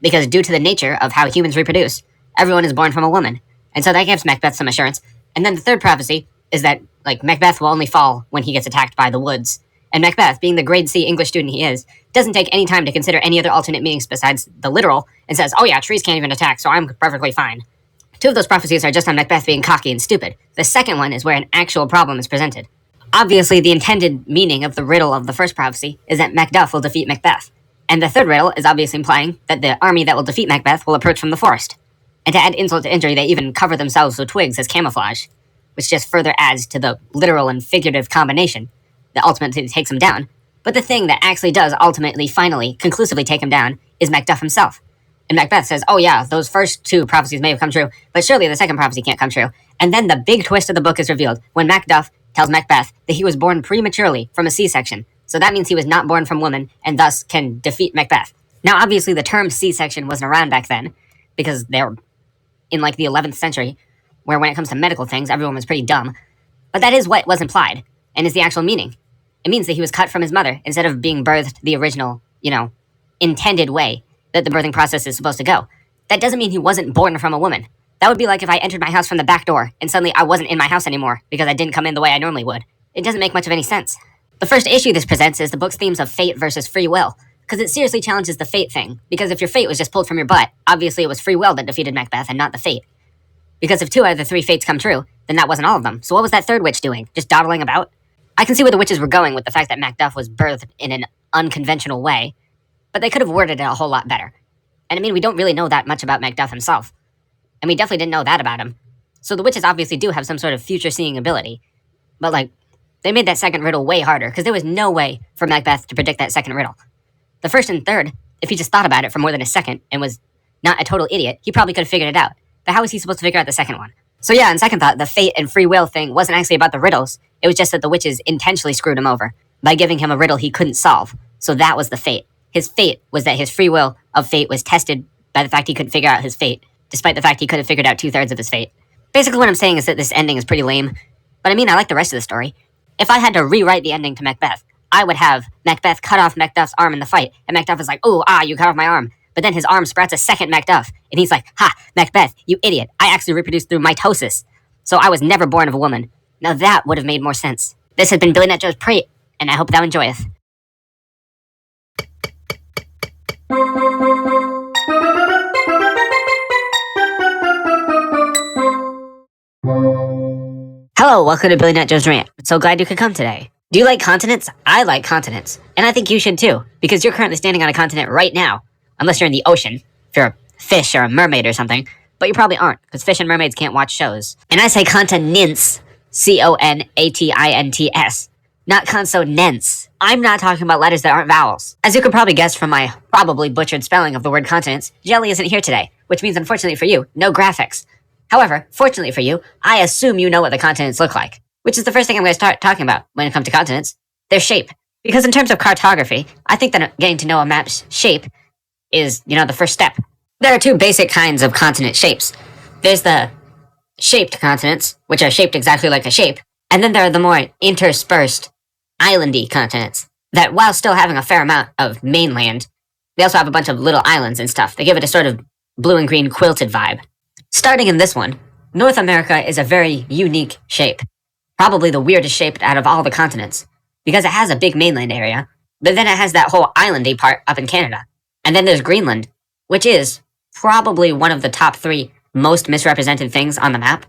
Because due to the nature of how humans reproduce, everyone is born from a woman. And so that gives Macbeth some assurance. And then the third prophecy is that, like, Macbeth will only fall when he gets attacked by the woods. And Macbeth, being the grade C English student he is, doesn't take any time to consider any other alternate meanings besides the literal, and says, oh yeah, trees can't even attack, so I'm perfectly fine. Two of those prophecies are just on Macbeth being cocky and stupid. The second one is where an actual problem is presented. Obviously, the intended meaning of the riddle of the first prophecy is that Macduff will defeat Macbeth. And the third riddle is obviously implying that the army that will defeat Macbeth will approach from the forest. And to add insult to injury, they even cover themselves with twigs as camouflage, which just further adds to the literal and figurative combination that ultimately takes him down. But the thing that actually does ultimately, finally, conclusively take him down is Macduff himself. And Macbeth says, oh yeah, those first two prophecies may have come true, but surely the second prophecy can't come true. And then the big twist of the book is revealed when Macduff tells Macbeth that he was born prematurely from a C-section. So that means he was not born from woman, and thus can defeat Macbeth. Now, obviously, the term C-section wasn't around back then, because they were in, like, the 11th century, where when it comes to medical things, everyone was pretty dumb. But that is what was implied, and is the actual meaning. It means that he was cut from his mother, instead of being birthed the original, intended way that the birthing process is supposed to go. That doesn't mean he wasn't born from a woman. That would be like if I entered my house from the back door, and suddenly I wasn't in my house anymore, because I didn't come in the way I normally would. It doesn't make much of any sense. The first issue this presents is the book's themes of fate versus free will, because it seriously challenges the fate thing, because if your fate was just pulled from your butt, obviously it was free will that defeated Macbeth and not the fate. Because if 2 out of the 3 fates come true, then that wasn't all of them, so what was that third witch doing? Just dawdling about? I can see where the witches were going with the fact that Macduff was birthed in an unconventional way, but they could have worded it a whole lot better. And I mean, we don't really know that much about Macduff himself, and we definitely didn't know that about him. So the witches obviously do have some sort of future-seeing ability, but they made that second riddle way harder, because there was no way for Macbeth to predict that second riddle. The first and third, if he just thought about it for more than a second and was not a total idiot, he probably could have figured it out. But how was he supposed to figure out the second one? So yeah, on second thought, the fate and free will thing wasn't actually about the riddles. It was just that the witches intentionally screwed him over by giving him a riddle he couldn't solve. So that was the fate. His fate was that his free will of fate was tested by the fact he couldn't figure out his fate, despite the fact he could have figured out 2/3 of his fate. Basically what I'm saying is that this ending is pretty lame. But I mean, I like the rest of the story. If I had to rewrite the ending to Macbeth, I would have Macbeth cut off Macduff's arm in the fight, and Macduff is like, oh, you cut off my arm. But then his arm sprouts a second Macduff, and he's like, ha, Macbeth, you idiot, I actually reproduced through mitosis. So I was never born of a woman. Now that would have made more sense. This has been Billy Nut Joe's Preet, and I hope thou enjoyeth. Hello, welcome to Billy Nut Joe's Rant. So glad you could come today. Do you like continents? I like continents. And I think you should too, because you're currently standing on a continent right now. Unless you're in the ocean, if you're a fish or a mermaid or something. But you probably aren't, because fish and mermaids can't watch shows. And I say continents, C-O-N-A-T-I-N-T-S, not consonants. I'm not talking about letters that aren't vowels. As you could probably guess from my probably butchered spelling of the word continents, Jelly isn't here today, which means unfortunately for you, no graphics. However, fortunately for you, I assume you know what the continents look like, which is the first thing I'm going to start talking about when it comes to continents, their shape. Because in terms of cartography, I think that getting to know a map's shape is, the first step. There are 2 basic kinds of continent shapes. There's the shaped continents, which are shaped exactly like a shape, and then there are the more interspersed, islandy continents, that while still having a fair amount of mainland, they also have a bunch of little islands and stuff. They give it a sort of blue and green quilted vibe. Starting in this one, North America is a very unique shape. Probably the weirdest shape out of all the continents, because it has a big mainland area, but then it has that whole islandy part up in Canada. And then there's Greenland, which is probably one of the top 3 most misrepresented things on the map,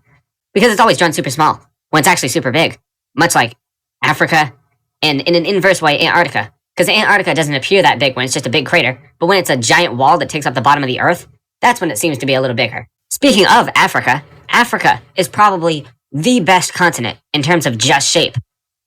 because it's always drawn super small, when it's actually super big, much like Africa, and in an inverse way, Antarctica. Because Antarctica doesn't appear that big when it's just a big crater, but when it's a giant wall that takes up the bottom of the Earth, that's when it seems to be a little bigger. Speaking of Africa, Africa is probably the best continent in terms of just shape.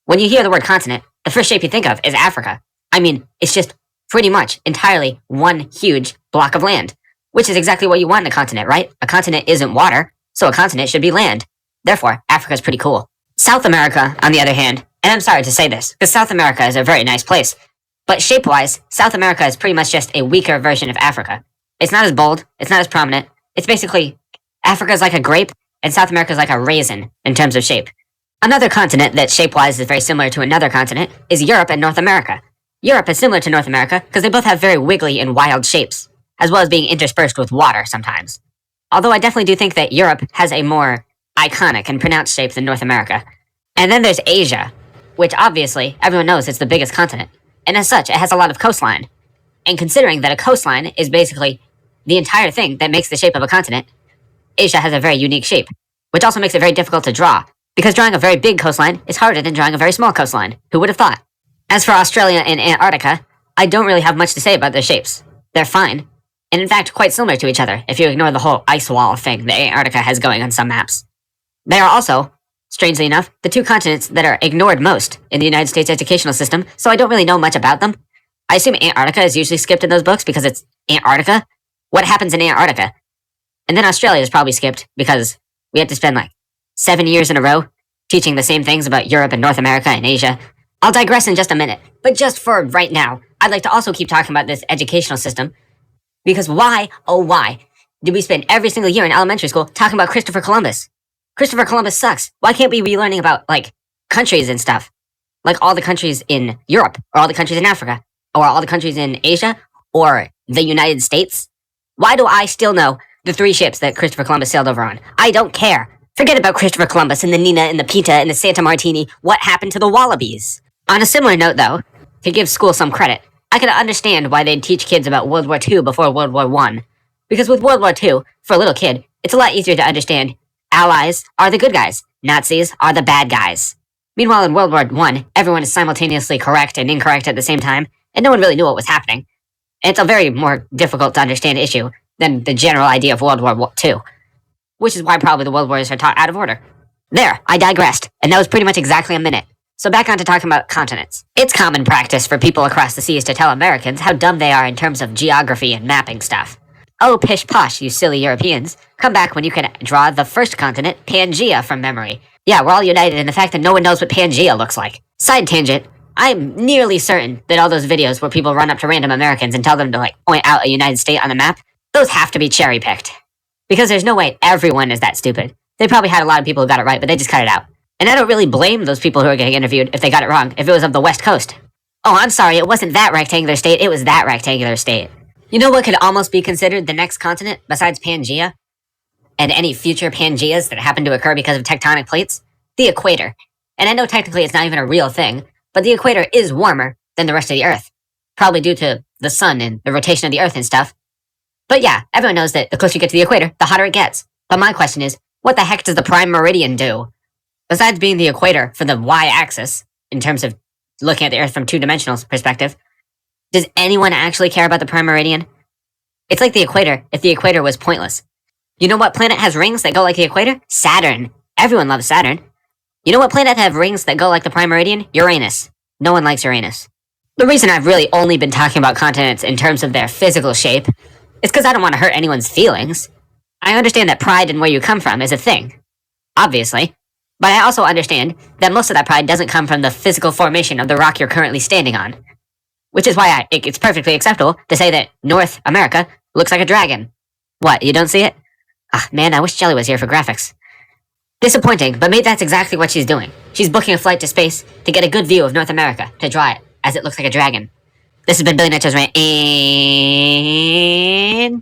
When you hear the word continent, the first shape you think of is Africa. I mean, it's just pretty much entirely one huge block of land, which is exactly what you want in a continent, right? A continent isn't water, so a continent should be land. Therefore, Africa's pretty cool. South America, on the other hand, and I'm sorry to say this, because South America is a very nice place, But shape-wise, South America is pretty much just a weaker version of Africa. It's not as bold, it's not as prominent. It's basically, Africa's like a grape, and South America's like a raisin in terms of shape. Another continent that shape-wise is very similar to another continent is Europe and North America. Europe is similar to North America because they both have very wiggly and wild shapes, as well as being interspersed with water sometimes. Although I definitely do think that Europe has a more iconic and pronounced shape than North America. And then there's Asia, which obviously everyone knows it's the biggest continent, and as such, it has a lot of coastline. And considering that a coastline is basically the entire thing that makes the shape of a continent, Asia has a very unique shape, which also makes it very difficult to draw, because drawing a very big coastline is harder than drawing a very small coastline. Who would have thought? As for Australia and Antarctica, I don't really have much to say about their shapes. They're fine, and in fact quite similar to each other if you ignore the whole ice wall thing that Antarctica has going on some maps. They are also, strangely enough, the two continents that are ignored most in the United States educational system, so I don't really know much about them. I assume Antarctica is usually skipped in those books because it's Antarctica. What happens in Antarctica? And then Australia is probably skipped because we had to spend like 7 years in a row teaching the same things about Europe and North America and Asia. I'll digress in just a minute, but just for right now, I'd like to also keep talking about this educational system, because why, oh why, did we spend every single year in elementary school talking about Christopher Columbus? Christopher Columbus sucks. Why can't we be learning about, like, countries and stuff? Like all the countries in Europe, or all the countries in Africa, or all the countries in Asia, or the United States? Why do I still know the 3 ships that Christopher Columbus sailed over on? I don't care. Forget about Christopher Columbus and the Nina and the Pinta and the Santa Martini. What happened to the Wallabies? On a similar note, though, to give school some credit, I can understand why they'd teach kids about World War II before World War I. Because with World War II, for a little kid, it's a lot easier to understand Allies are the good guys, Nazis are the bad guys. Meanwhile, in World War I, everyone is simultaneously correct and incorrect at the same time, and no one really knew what was happening. It's a very more difficult to understand issue than the general idea of World War II, which is why probably the World Wars are taught out of order. There, I digressed, and that was pretty much exactly a minute. So back on to talking about continents. It's common practice for people across the seas to tell Americans how dumb they are in terms of geography and mapping stuff. Oh, pish posh, you silly Europeans. Come back when you can draw the first continent, Pangea, from memory. Yeah, we're all united in the fact that no one knows what Pangea looks like. Side tangent, I'm nearly certain that all those videos where people run up to random Americans and tell them to, like, point out a United State on the map, those have to be cherry-picked. Because there's no way everyone is that stupid. They probably had a lot of people who got it right, but they just cut it out. And I don't really blame those people who are getting interviewed if they got it wrong, if it was of the West Coast. Oh, I'm sorry, it wasn't that rectangular state, it was that rectangular state. You know what could almost be considered the next continent, besides Pangea? And any future Pangeas that happen to occur because of tectonic plates? The equator. And I know technically it's not even a real thing, but the equator is warmer than the rest of the Earth. Probably due to the sun and the rotation of the Earth and stuff. But yeah, everyone knows that the closer you get to the equator, the hotter it gets. But my question is, what the heck does the prime meridian do? Besides being the equator for the y-axis, in terms of looking at the Earth from two-dimensional perspective, does anyone actually care about the prime meridian? It's like the equator if the equator was pointless. You know what planet has rings that go like the equator? Saturn. Everyone loves Saturn. You know what planet have rings that go like the prime meridian? Uranus. No one likes Uranus. The reason I've really only been talking about continents in terms of their physical shape is because I don't want to hurt anyone's feelings. I understand that pride in where you come from is a thing, obviously, but I also understand that most of that pride doesn't come from the physical formation of the rock you're currently standing on. Which is why it's perfectly acceptable to say that North America looks like a dragon. What, you don't see it? Ah, man, I wish Jelly was here for graphics. Disappointing, but maybe that's exactly what she's doing. She's booking a flight to space to get a good view of North America, to draw it, as it looks like a dragon. This has been Billy Nature's Rant, and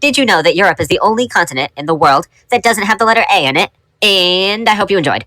did you know that Europe is the only continent in the world that doesn't have the letter A in it? And I hope you enjoyed.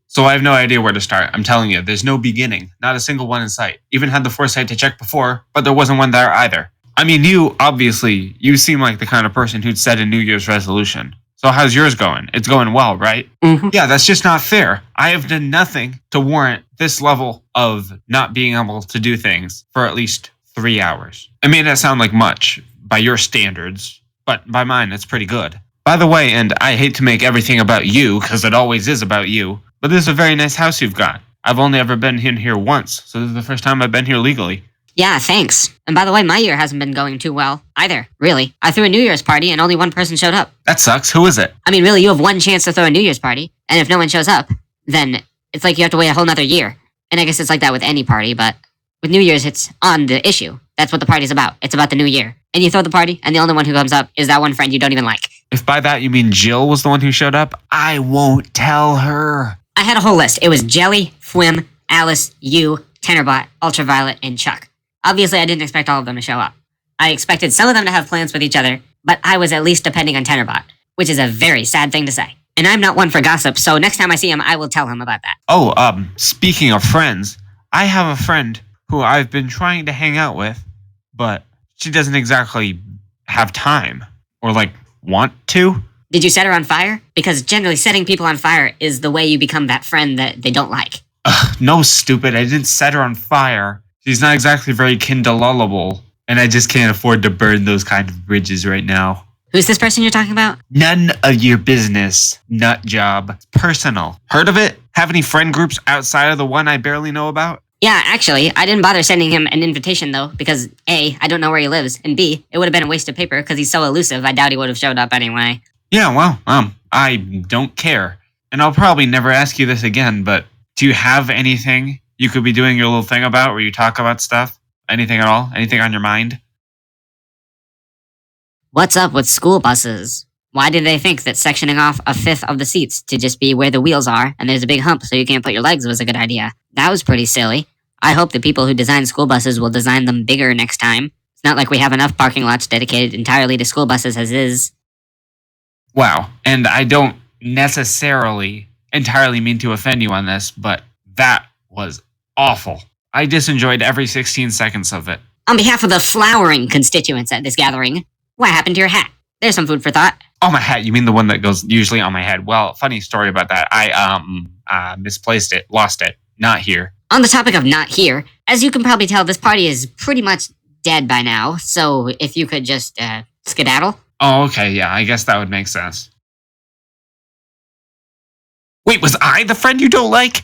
So I have no idea where to start. I'm telling you, there's no beginning. Not a single one in sight. Even had the foresight to check before, but there wasn't one there either. I mean, you seem like the kind of person who'd set a New Year's resolution. So how's yours going? It's going well, right? Mm-hmm. Yeah, that's just not fair. I have done nothing to warrant this level of not being able to do things for at least 3 hours. It may not sound like much by your standards, but by mine, it's pretty good. By the way, and I hate to make everything about you, because it always is about you, but this is a very nice house you've got. I've only ever been in here once, so this is the first time I've been here legally. Yeah, thanks. And by the way, my year hasn't been going too well either, really. I threw a New Year's party and only one person showed up. That sucks. Who is it? I mean, really, you have one chance to throw a New Year's party, and if no one shows up, then it's like you have to wait a whole nother year. And I guess it's like that with any party, but with New Year's, it's on the issue. That's what the party's about. It's about the new year. And you throw the party, and the only one who comes up is that one friend you don't even like. If by that you mean Jill was the one who showed up, I won't tell her. I had a whole list. It was Jelly, Fwim, Alice, you, Tenerbot, Ultraviolet, and Chuck. Obviously, I didn't expect all of them to show up. I expected some of them to have plans with each other, but I was at least depending on Tenerbot, which is a very sad thing to say. And I'm not one for gossip, so next time I see him, I will tell him about that. Oh, speaking of friends, I have a friend who I've been trying to hang out with, but she doesn't exactly have time or, want to. Did you set her on fire? Because generally setting people on fire is the way you become that friend that they don't like. No, stupid. I didn't set her on fire. She's not exactly very kindleable, and I just can't afford to burn those kind of bridges right now. Who's this person you're talking about? None of your business, nut job. It's personal. Heard of it? Have any friend groups outside of the one I barely know about? Yeah, actually, I didn't bother sending him an invitation, though, because A, I don't know where he lives, and B, it would have been a waste of paper because he's so elusive, I doubt he would have showed up anyway. Yeah, well, I don't care. And I'll probably never ask you this again, but do you have anything you could be doing your little thing about where you talk about stuff? Anything at all? Anything on your mind? What's up with school buses? Why did they think that sectioning off a fifth of the seats to just be where the wheels are and there's a big hump so you can't put your legs was a good idea? That was pretty silly. I hope the people who design school buses will design them bigger next time. It's not like we have enough parking lots dedicated entirely to school buses as is. Wow, and I don't necessarily entirely mean to offend you on this, but that was awful. I just enjoyed every 16 seconds of it. On behalf of the flowering constituents at this gathering, what happened to your hat? There's some food for thought. Oh, my hat. You mean the one that goes usually on my head? Well, funny story about that. I misplaced it, lost it, not here. On the topic of not here, as you can probably tell, this party is pretty much dead by now, so if you could just, skedaddle. Oh, okay, yeah, I guess that would make sense. Wait, was I the friend you don't like?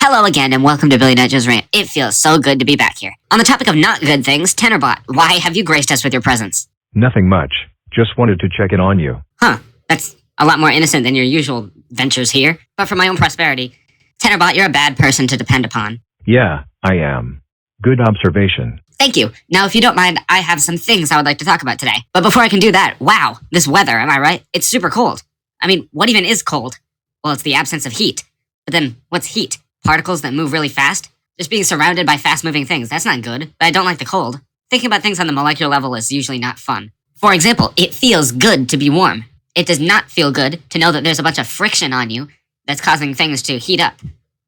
Hello again, and welcome to Billy Nutjo's Rant. It feels so good to be back here. On the topic of not good things, Tenerbot, why have you graced us with your presence? Nothing much. Just wanted to check in on you. Huh, that's a lot more innocent than your usual ventures here. But for my own prosperity, Tenerbot, you're a bad person to depend upon. Yeah, I am. Good observation. Thank you. Now, if you don't mind, I have some things I would like to talk about today. But before I can do that, wow, this weather, am I right? It's super cold. I mean, what even is cold? Well, it's the absence of heat. But then, what's heat? Particles that move really fast? Just being surrounded by fast-moving things, that's not good. But I don't like the cold. Thinking about things on the molecular level is usually not fun. For example, it feels good to be warm. It does not feel good to know that there's a bunch of friction on you that's causing things to heat up.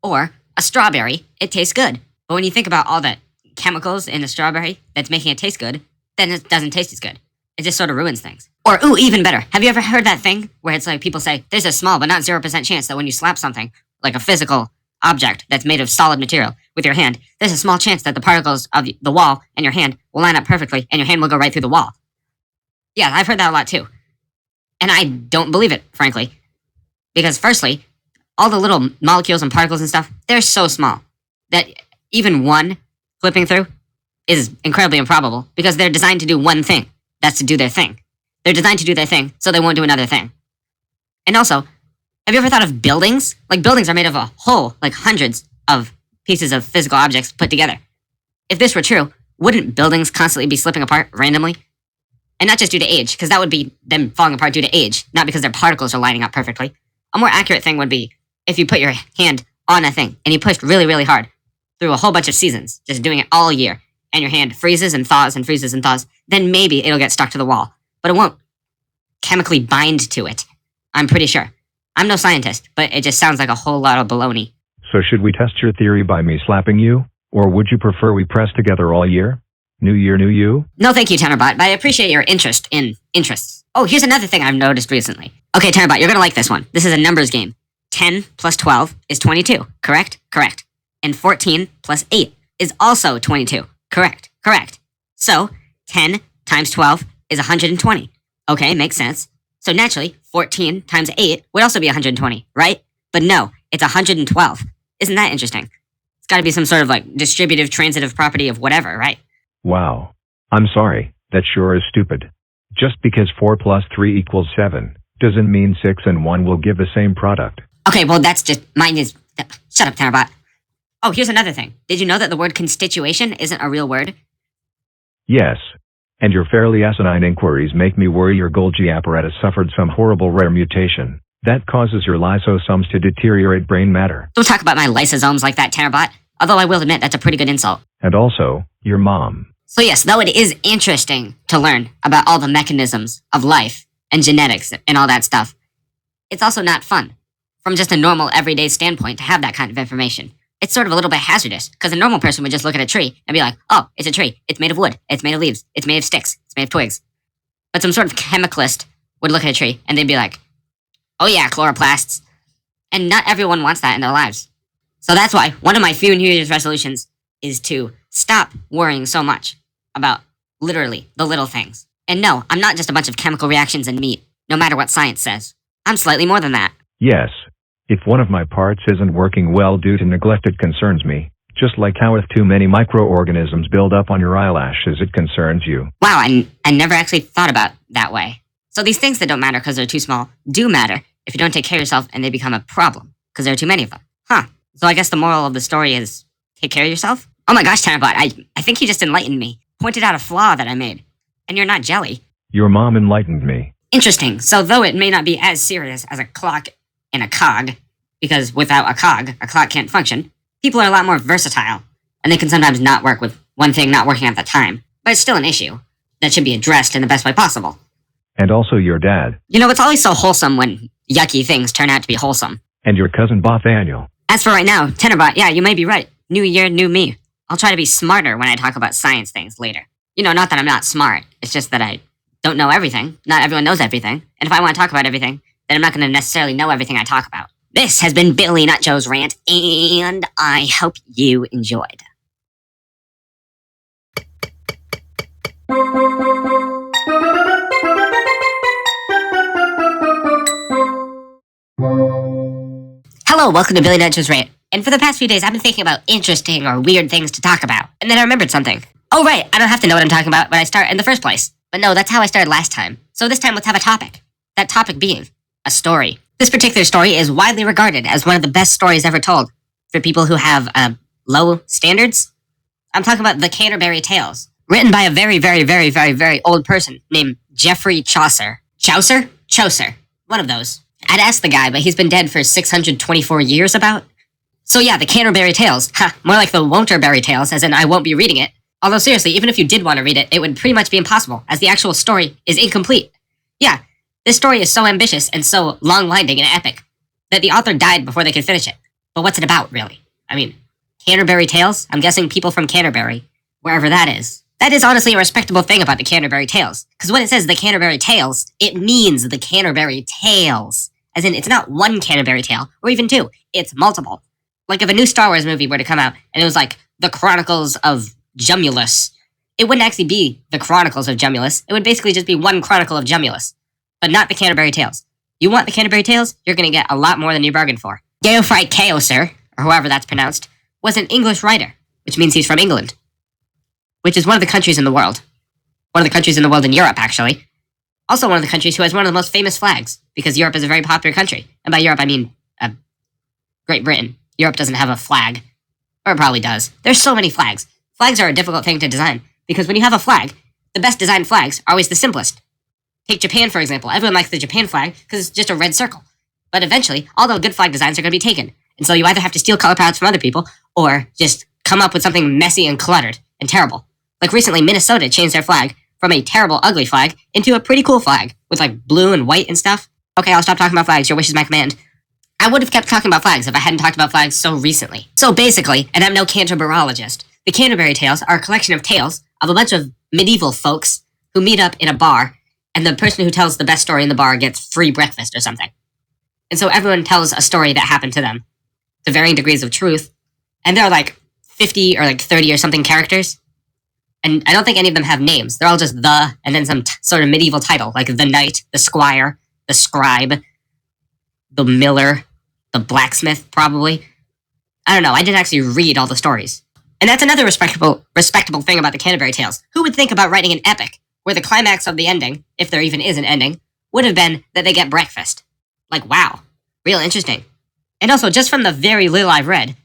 Or, a strawberry, it tastes good. But when you think about all the chemicals in the strawberry that's making it taste good, then it doesn't taste as good. It just sort of ruins things. Or, ooh, even better. Have you ever heard that thing where it's like people say, there's a small but not 0% chance that when you slap something, like a physical object that's made of solid material with your hand, there's a small chance that the particles of the wall and your hand will line up perfectly and your hand will go right through the wall. Yeah, I've heard that a lot too. And I don't believe it, frankly. Because firstly, all the little molecules and particles and stuff, they're so small that even one flipping through is incredibly improbable because they're designed to do one thing. That's to do their thing. They're designed to do their thing, so they won't do another thing. And also, have you ever thought of buildings? Like, buildings are made of a whole, hundreds of pieces of physical objects put together. If this were true, wouldn't buildings constantly be slipping apart randomly? And not just due to age, because that would be them falling apart due to age, not because their particles are lining up perfectly. A more accurate thing would be if you put your hand on a thing and you pushed really, really hard through a whole bunch of seasons, just doing it all year, and your hand freezes and thaws and freezes and thaws, then maybe it'll get stuck to the wall. But it won't chemically bind to it. I'm pretty sure. I'm no scientist, but it just sounds like a whole lot of baloney. So should we test your theory by me slapping you? Or would you prefer we press together all year? New year, new you? No thank you, Tenerbot, but I appreciate your interest in interests. Oh, here's another thing I've noticed recently. Okay, Tenerbot, you're gonna like this one. This is a numbers game. 10 plus 12 is 22, correct? Correct. And 14 plus 8 is also 22, correct? Correct. So, 10 times 12 is 120. Okay, makes sense. So naturally, 14 times 8 would also be 120, right? But no, it's 112. Isn't that interesting? It's got to be some sort of like distributive transitive property of whatever, right? Wow. I'm sorry, that sure is stupid. Just because 4 plus 3 equals 7 doesn't mean 6 and 1 will give the same product. Okay, well that's just, mine is, shut up, Terabot. Oh, here's another thing. Did you know that the word constitution isn't a real word? Yes. And your fairly asinine inquiries make me worry your Golgi apparatus suffered some horrible rare mutation that causes your lysosomes to deteriorate brain matter. Don't talk about my lysosomes like that, Terabot. Although I will admit that's a pretty good insult. And also, your mom. So yes, though it is interesting to learn about all the mechanisms of life and genetics and all that stuff, it's also not fun from just a normal everyday standpoint to have that kind of information. It's sort of a little bit hazardous, because a normal person would just look at a tree and be like, oh, it's a tree, it's made of wood, it's made of leaves, it's made of sticks, it's made of twigs. But some sort of chemicalist would look at a tree and they'd be like, oh yeah, chloroplasts. And not everyone wants that in their lives. So that's why one of my few New Year's resolutions is to stop worrying so much about literally the little things. And no, I'm not just a bunch of chemical reactions in meat, no matter what science says. I'm slightly more than that. Yes. If one of my parts isn't working well due to neglect, it concerns me. Just like how if too many microorganisms build up on your eyelashes, it concerns you. Wow, I never actually thought about that way. So these things that don't matter because they're too small do matter if you don't take care of yourself, and they become a problem because there are too many of them. Huh. So I guess the moral of the story is take care of yourself? Oh my gosh, Terabot, I think you just enlightened me. Pointed out a flaw that I made. And you're not jelly. Your mom enlightened me. Interesting. So though it may not be as serious as a clock and a cog, because without a cog, a clock can't function, people are a lot more versatile, and they can sometimes not work with one thing not working at the time. But it's still an issue that should be addressed in the best way possible. And also your dad. You know, it's always so wholesome when yucky things turn out to be wholesome. And your cousin Bothaniel. As for right now, Tenerbot, yeah, you may be right. New year, new me. I'll try to be smarter when I talk about science things later. You know, not that I'm not smart. It's just that I don't know everything. Not everyone knows everything. And if I want to talk about everything, then I'm not going to necessarily know everything I talk about. This has been Billy Nutjoe's Rant, and I hope you enjoyed. Hello, welcome to Billy Nutjoe's Rant. And for the past few days, I've been thinking about interesting or weird things to talk about. And then I remembered something. Oh, right, I don't have to know what I'm talking about when I start in the first place. But no, that's how I started last time. So this time, let's have a topic. That topic being a story. This particular story is widely regarded as one of the best stories ever told for people who have low standards. I'm talking about the Canterbury Tales, written by a very, very, very, very, very old person named Geoffrey Chaucer. Chaucer. One of those. I'd ask the guy, but he's been dead for 624 years about. So yeah, the Canterbury Tales. More like the Wonterbury Tales, as in I won't be reading it. Although seriously, even if you did want to read it, it would pretty much be impossible, as the actual story is incomplete. Yeah, this story is so ambitious and so long-winding and epic that the author died before they could finish it. But what's it about, really? I mean, Canterbury Tales? I'm guessing people from Canterbury, wherever that is. That is honestly a respectable thing about the Canterbury Tales, because when it says the Canterbury Tales, it means the Canterbury Tales. As in, it's not one Canterbury Tale, or even two, it's multiple. Like if a new Star Wars movie were to come out, and it was like, The Chronicles of Jumulus, it wouldn't actually be The Chronicles of Jumulus, it would basically just be one Chronicle of Jumulus, but not the Canterbury Tales. You want the Canterbury Tales, you're gonna get a lot more than you bargained for. Geoffrey Chaucer, or however that's pronounced, was an English writer, which means he's from England, which is one of the countries in the world. One of the countries in the world in Europe, actually. Also one of the countries who has one of the most famous flags, because Europe is a very popular country. And by Europe, I mean Great Britain. Europe doesn't have a flag. Or it probably does. There's so many flags. Flags are a difficult thing to design, because when you have a flag, the best designed flags are always the simplest. Take Japan, for example. Everyone likes the Japan flag, because it's just a red circle. But eventually, all the good flag designs are going to be taken. And so you either have to steal color palettes from other people, or just come up with something messy and cluttered and terrible. Like recently, Minnesota changed their flag from a terrible, ugly flag into a pretty cool flag with like blue and white and stuff. Okay, I'll stop talking about flags. Your wish is my command. I would have kept talking about flags if I hadn't talked about flags so recently. So basically, and I'm no Canterburologist, the Canterbury Tales are a collection of tales of a bunch of medieval folks who meet up in a bar, and the person who tells the best story in the bar gets free breakfast or something. And so everyone tells a story that happened to them, to varying degrees of truth, and there are like 50 or like 30 or something characters. And I don't think any of them have names. They're all just the, and then some sort of medieval title, like the knight, the squire, the scribe, the miller, the blacksmith, probably. I don't know, I didn't actually read all the stories. And that's another respectable thing about the Canterbury Tales. Who would think about writing an epic where the climax of the ending, if there even is an ending, would have been that they get breakfast? Like, wow, real interesting. And also, just from the very little I've read,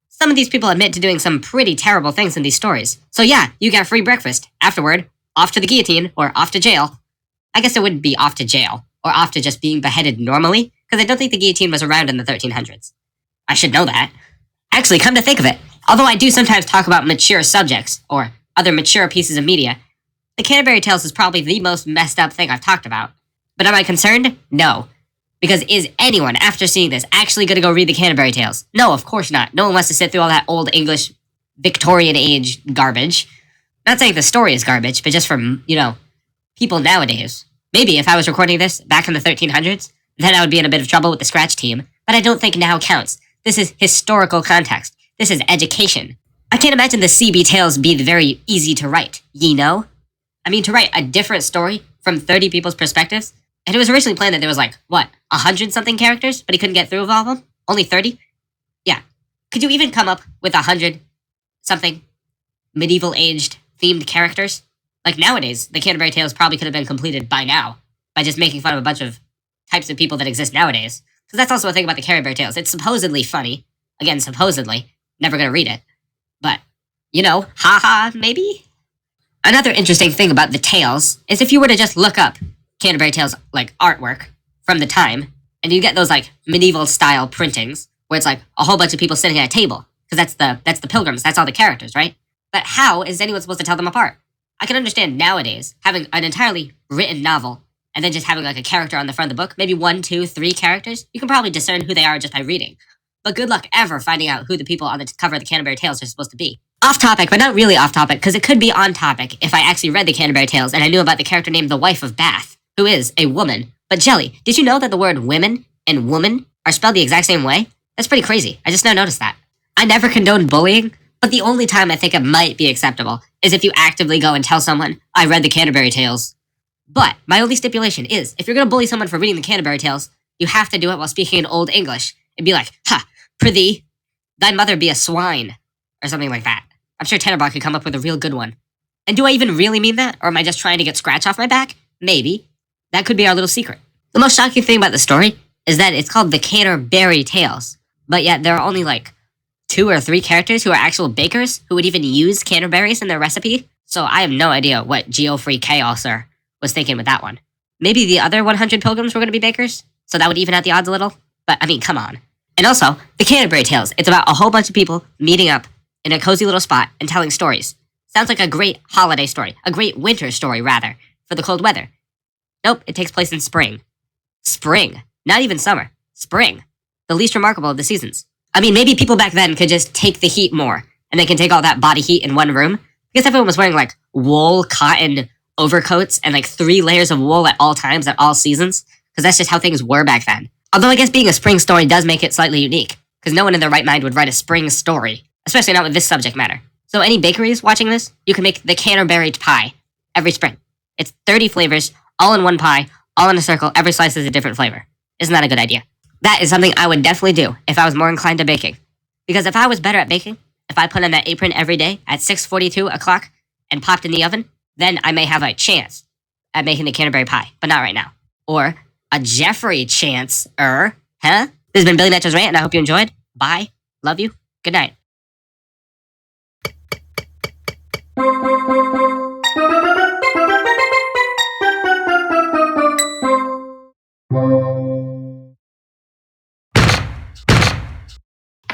some of these people admit to doing some pretty terrible things in these stories. So yeah, you get free breakfast. Afterward, off to the guillotine, or off to jail. I guess it wouldn't be off to jail, or off to just being beheaded normally, because I don't think the guillotine was around in the 1300s. I should know that. Actually, come to think of it, although I do sometimes talk about mature subjects, or other mature pieces of media, the Canterbury Tales is probably the most messed up thing I've talked about. But am I concerned? No. Because is anyone, after seeing this, actually going to go read the Canterbury Tales? No, of course not. No one wants to sit through all that old English, Victorian age garbage. Not saying the story is garbage, but just from, people nowadays. Maybe if I was recording this back in the 1300s, then I would be in a bit of trouble with the scratch team, but I don't think now counts. This is historical context. This is education. I can't imagine the CB Tales be very easy to write, I mean, to write a different story from 30 people's perspectives. And it was originally planned that there was 100-something characters, but he couldn't get through with all of them? Only 30? Yeah. Could you even come up with 100-something medieval-aged themed characters? Like nowadays, the Canterbury Tales probably could have been completed by now, by just making fun of a bunch of types of people that exist nowadays. Because that's also a thing about the Canterbury Tales. It's supposedly funny. Again, supposedly. Never gonna read it. But, haha, maybe? Another interesting thing about the tales is if you were to just look up Canterbury Tales, artwork from the time, and you get those, medieval-style printings, where it's, a whole bunch of people sitting at a table. Because that's the pilgrims, that's all the characters, right? But how is anyone supposed to tell them apart? I can understand nowadays having an entirely written novel and then just having a character on the front of the book, maybe 1, 2, 3 characters. You can probably discern who they are just by reading. But good luck ever finding out who the people on the cover of the Canterbury Tales are supposed to be. Off topic, but not really off topic, because it could be on topic if I actually read the Canterbury Tales and I knew about the character named the Wife of Bath, who is a woman. But Jelly, did you know that the word women and woman are spelled the exact same way? That's pretty crazy. I just now noticed that. I never condone bullying, but the only time I think it might be acceptable is if you actively go and tell someone, I read the Canterbury Tales. But my only stipulation is, if you're going to bully someone for reading the Canterbury Tales, you have to do it while speaking in Old English. And be like, prithee, thy mother be a swine, or something like that. I'm sure Tenenbaugh could come up with a real good one. And do I even really mean that, or am I just trying to get scratch off my back? Maybe. That could be our little secret. The most shocking thing about the story is that it's called the Canterbury Tales, but yet there are only 2 or 3 characters who are actual bakers who would even use canterberries in their recipe. So I have no idea what Geoffrey Chaoser was thinking with that one. Maybe the other 100 pilgrims were going to be bakers, so that would even out the odds a little. But I mean, come on. And also, the Canterbury Tales. It's about a whole bunch of people meeting up in a cozy little spot and telling stories. Sounds like a great holiday story. A great winter story, rather, for the cold weather. Nope, it takes place in spring. Spring. Not even summer. Spring. The least remarkable of the seasons. I mean, maybe people back then could just take the heat more, and they can take all that body heat in one room. Because everyone was wearing, wool, cotton overcoats and, 3 layers of wool at all times, at all seasons. Because that's just how things were back then. Although I guess being a spring story does make it slightly unique. Because no one in their right mind would write a spring story. Especially not with this subject matter. So any bakeries watching this, you can make the Canterbury pie every spring. It's 30 flavors, all in one pie, all in a circle, every slice is a different flavor. Isn't that a good idea? That is something I would definitely do if I was more inclined to baking. Because if I was better at baking, if I put on that apron every day at 6:42 o'clock and popped in the oven, then I may have a chance at making the Canterbury pie, but not right now. Or a Jeffrey chance, huh? This has been Billy Netro's Rant, and I hope you enjoyed. Bye. Love you. Good night.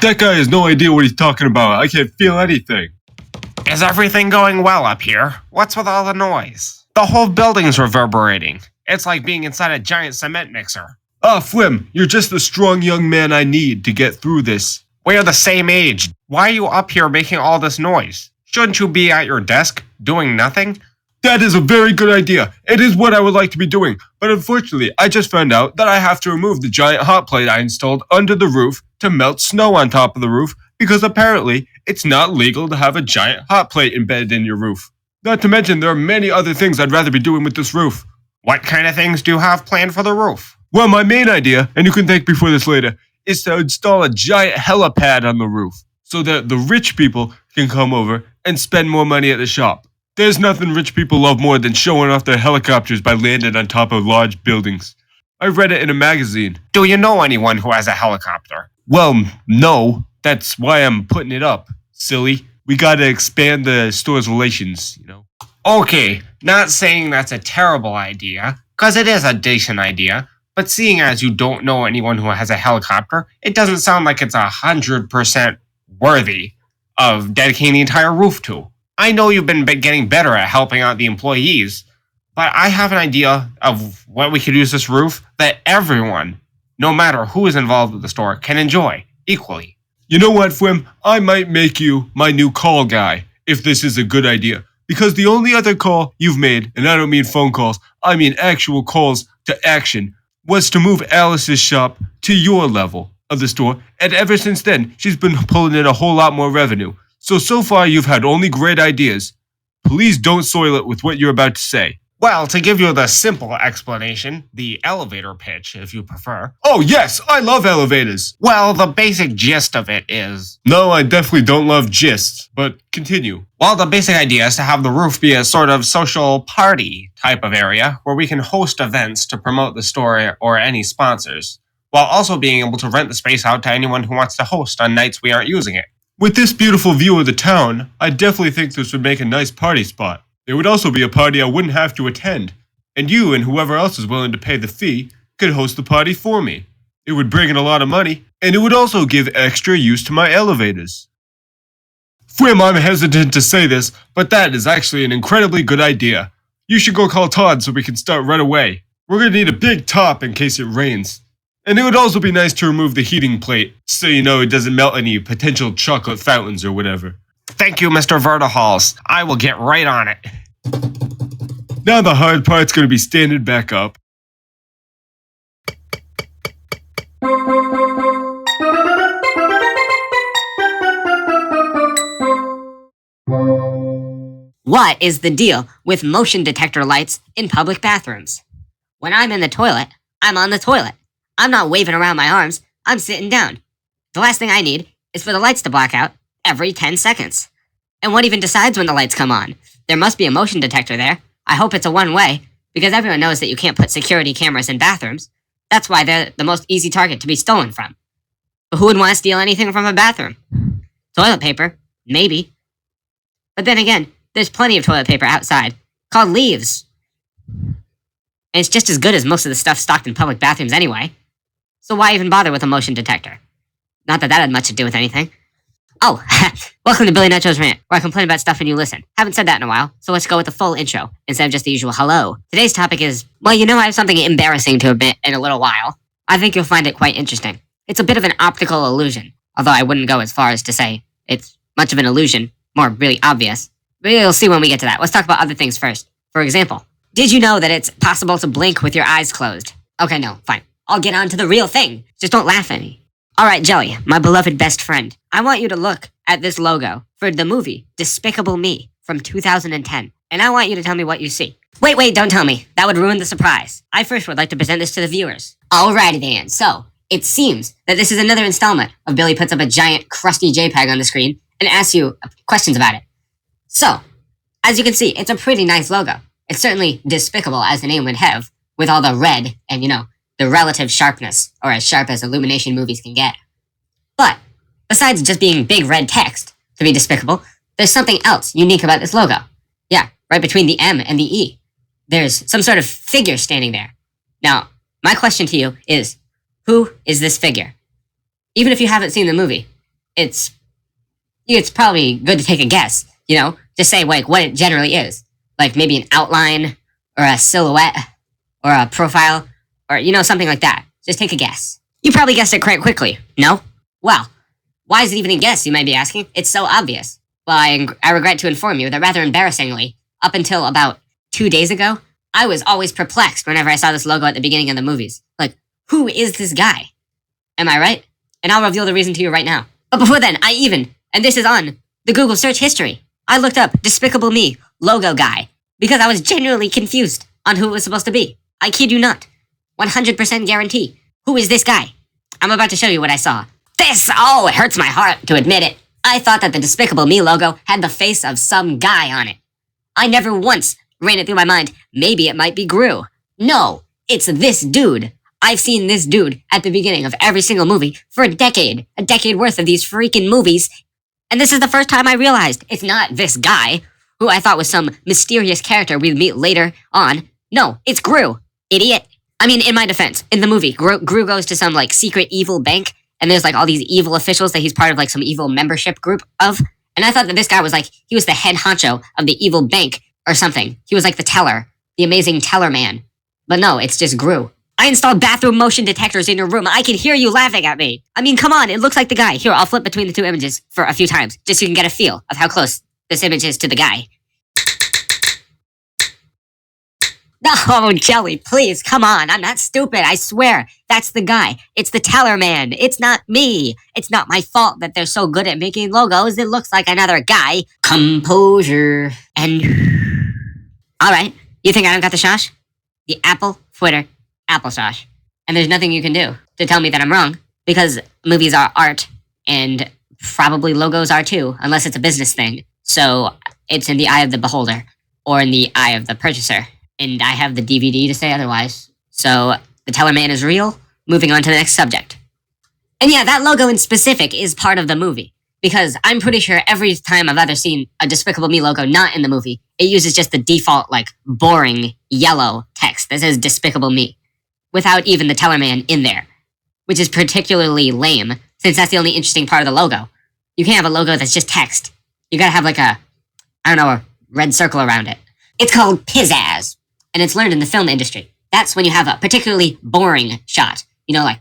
That guy has no idea what he's talking about. I can't feel anything. Is everything going well up here? What's with all the noise? The whole building's reverberating. It's like being inside a giant cement mixer. Ah, Fwim, you're just the strong young man I need to get through this. We are the same age. Why are you up here making all this noise? Shouldn't you be at your desk, doing nothing? That is a very good idea. It is what I would like to be doing. But unfortunately, I just found out that I have to remove the giant hot plate I installed under the roof to melt snow on top of the roof because apparently it's not legal to have a giant hot plate embedded in your roof. Not to mention, there are many other things I'd rather be doing with this roof. What kind of things do you have planned for the roof? Well, my main idea, and you can thank me for this later, is to install a giant helipad on the roof so that the rich people can come over and spend more money at the shop. There's nothing rich people love more than showing off their helicopters by landing on top of large buildings. I read it in a magazine. Do you know anyone who has a helicopter? Well, no. That's why I'm putting it up, silly. We gotta expand the store's relations, you know. Okay, not saying that's a terrible idea, because it is a decent idea, but seeing as you don't know anyone who has a helicopter, it doesn't sound like it's 100% worthy of dedicating the entire roof to. I know you've been getting better at helping out the employees, but I have an idea of what we could use this roof that everyone, no matter who is involved with the store, can enjoy equally. You know what, Fwim? I might make you my new call guy, if this is a good idea. Because the only other call you've made, and I don't mean phone calls, I mean actual calls to action, was to move Alice's shop to your level of the store, and ever since then, she's been pulling in a whole lot more revenue. So far you've had only great ideas. Please don't soil it with what you're about to say. Well, to give you the simple explanation, the elevator pitch, if you prefer. Oh yes, I love elevators. Well, the basic gist of it is... No, I definitely don't love gists, but continue. Well, the basic idea is to have the roof be a sort of social party type of area where we can host events to promote the store or any sponsors, while also being able to rent the space out to anyone who wants to host on nights we aren't using it. With this beautiful view of the town, I definitely think this would make a nice party spot. It would also be a party I wouldn't have to attend, and you and whoever else is willing to pay the fee could host the party for me. It would bring in a lot of money, and it would also give extra use to my elevators. Fwim, I'm hesitant to say this, but that is actually an incredibly good idea. You should go call Todd so we can start right away. We're gonna need a big top in case it rains. And it would also be nice to remove the heating plate, so you know it doesn't melt any potential chocolate fountains or whatever. Thank you, Mr. Vertihals. I will get right on it. Now the hard part's gonna be standing back up. What is the deal with motion detector lights in public bathrooms? When I'm in the toilet, I'm on the toilet. I'm not waving around my arms, I'm sitting down. The last thing I need is for the lights to black out every 10 seconds. And what even decides when the lights come on? There must be a motion detector there. I hope it's a one-way, because everyone knows that you can't put security cameras in bathrooms. That's why they're the most easy target to be stolen from. But who would want to steal anything from a bathroom? Toilet paper? Maybe. But then again, there's plenty of toilet paper outside, called leaves. And it's just as good as most of the stuff stocked in public bathrooms anyway. So why even bother with a motion detector? Not that that had much to do with anything. Oh, welcome to Billy Nacho's Rant, where I complain about stuff and you listen. Haven't said that in a while, so let's go with the full intro, instead of just the usual hello. Today's topic is, well, you know, I have something embarrassing to admit in a little while. I think you'll find it quite interesting. It's a bit of an optical illusion, although I wouldn't go as far as to say it's much of an illusion, more really obvious. But you'll see when we get to that. Let's talk about other things first. For example, did you know that it's possible to blink with your eyes closed? Okay, no, fine. I'll get on to the real thing. Just don't laugh at me. Alright, Jelly, my beloved best friend. I want you to look at this logo for the movie Despicable Me from 2010. And I want you to tell me what you see. Wait, don't tell me. That would ruin the surprise. I first would like to present this to the viewers. Alrighty then, so it seems that this is another installment of Billy puts up a giant crusty JPEG on the screen and asks you questions about it. So, as you can see, it's a pretty nice logo. It's certainly despicable, as the name would have, with all the red and, you know, the relative sharpness, or as sharp as Illumination movies can get. But, besides just being big red text to be despicable, there's something else unique about this logo. Yeah, right between the M and the E. There's some sort of figure standing there. Now, my question to you is, who is this figure? Even if you haven't seen the movie, it's probably good to take a guess, you know? Just say, like, what it generally is. Like, maybe an outline, or a silhouette, or a profile, or, you know, something like that. Just take a guess. You probably guessed it quite quickly, no? Well, why is it even a guess, you might be asking? It's so obvious. Well, I regret to inform you that rather embarrassingly, up until about 2 days ago, I was always perplexed whenever I saw this logo at the beginning of the movies. Like, who is this guy? Am I right? And I'll reveal the reason to you right now. But before then, and this is on the Google search history. I looked up Despicable Me logo guy because I was genuinely confused on who it was supposed to be. I kid you not. 100% guarantee. Who is this guy? I'm about to show you what I saw. Oh, it hurts my heart to admit it. I thought that the Despicable Me logo had the face of some guy on it. I never once ran it through my mind, maybe it might be Gru. No, it's this dude. I've seen this dude at the beginning of every single movie for a decade worth of these freaking movies, and this is the first time I realized it's not this guy, who I thought was some mysterious character we'd meet later on. No, it's Gru. Idiot. I mean, in my defense, in the movie, Gru goes to some, secret evil bank, and there's, all these evil officials that he's part of, some evil membership group of, and I thought that this guy was, he was the head honcho of the evil bank or something. He was, the teller, the amazing teller man. But no, it's just Gru. I installed bathroom motion detectors in your room. I can hear you laughing at me. I mean, come on, it looks like the guy. Here, I'll flip between the two images for a few times, just so you can get a feel of how close this image is to the guy. No, Jelly, please, come on. I'm not stupid, I swear. That's the guy. It's the teller man. It's not me. It's not my fault that they're so good at making logos. It looks like another guy. Composure. And... Alright, you think I don't got the shosh? The apple fritter applesauce. And there's nothing you can do to tell me that I'm wrong, because movies are art, and probably logos are too, unless it's a business thing. So it's in the eye of the beholder, or in the eye of the purchaser. And I have the DVD to say otherwise. So the teller man is real. Moving on to the next subject. And yeah, that logo in specific is part of the movie, because I'm pretty sure every time I've ever seen a Despicable Me logo not in the movie, it uses just the default, boring yellow text that says Despicable Me, without even the teller man in there, which is particularly lame, since that's the only interesting part of the logo. You can't have a logo that's just text. You gotta have a red circle around it. It's called pizzazz, and it's learned in the film industry. That's when you have a particularly boring shot,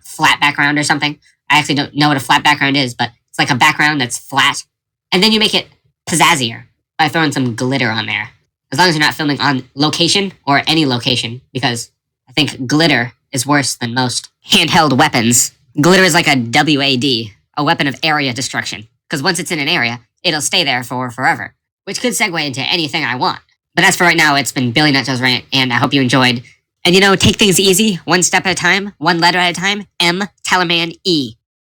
flat background or something. I actually don't know what a flat background is, but it's like a background that's flat, and then you make it pizzazzier by throwing some glitter on there. As long as you're not filming on location, or any location, because I think glitter is worse than most handheld weapons. Glitter is like a WAD, a weapon of area destruction, because once it's in an area, it'll stay there for forever, which could segue into anything I want. But as for right now, it's been Billy Nutshell's Rant, and I hope you enjoyed. And take things easy, one step at a time, one letter at a time. M, Tellerman, E.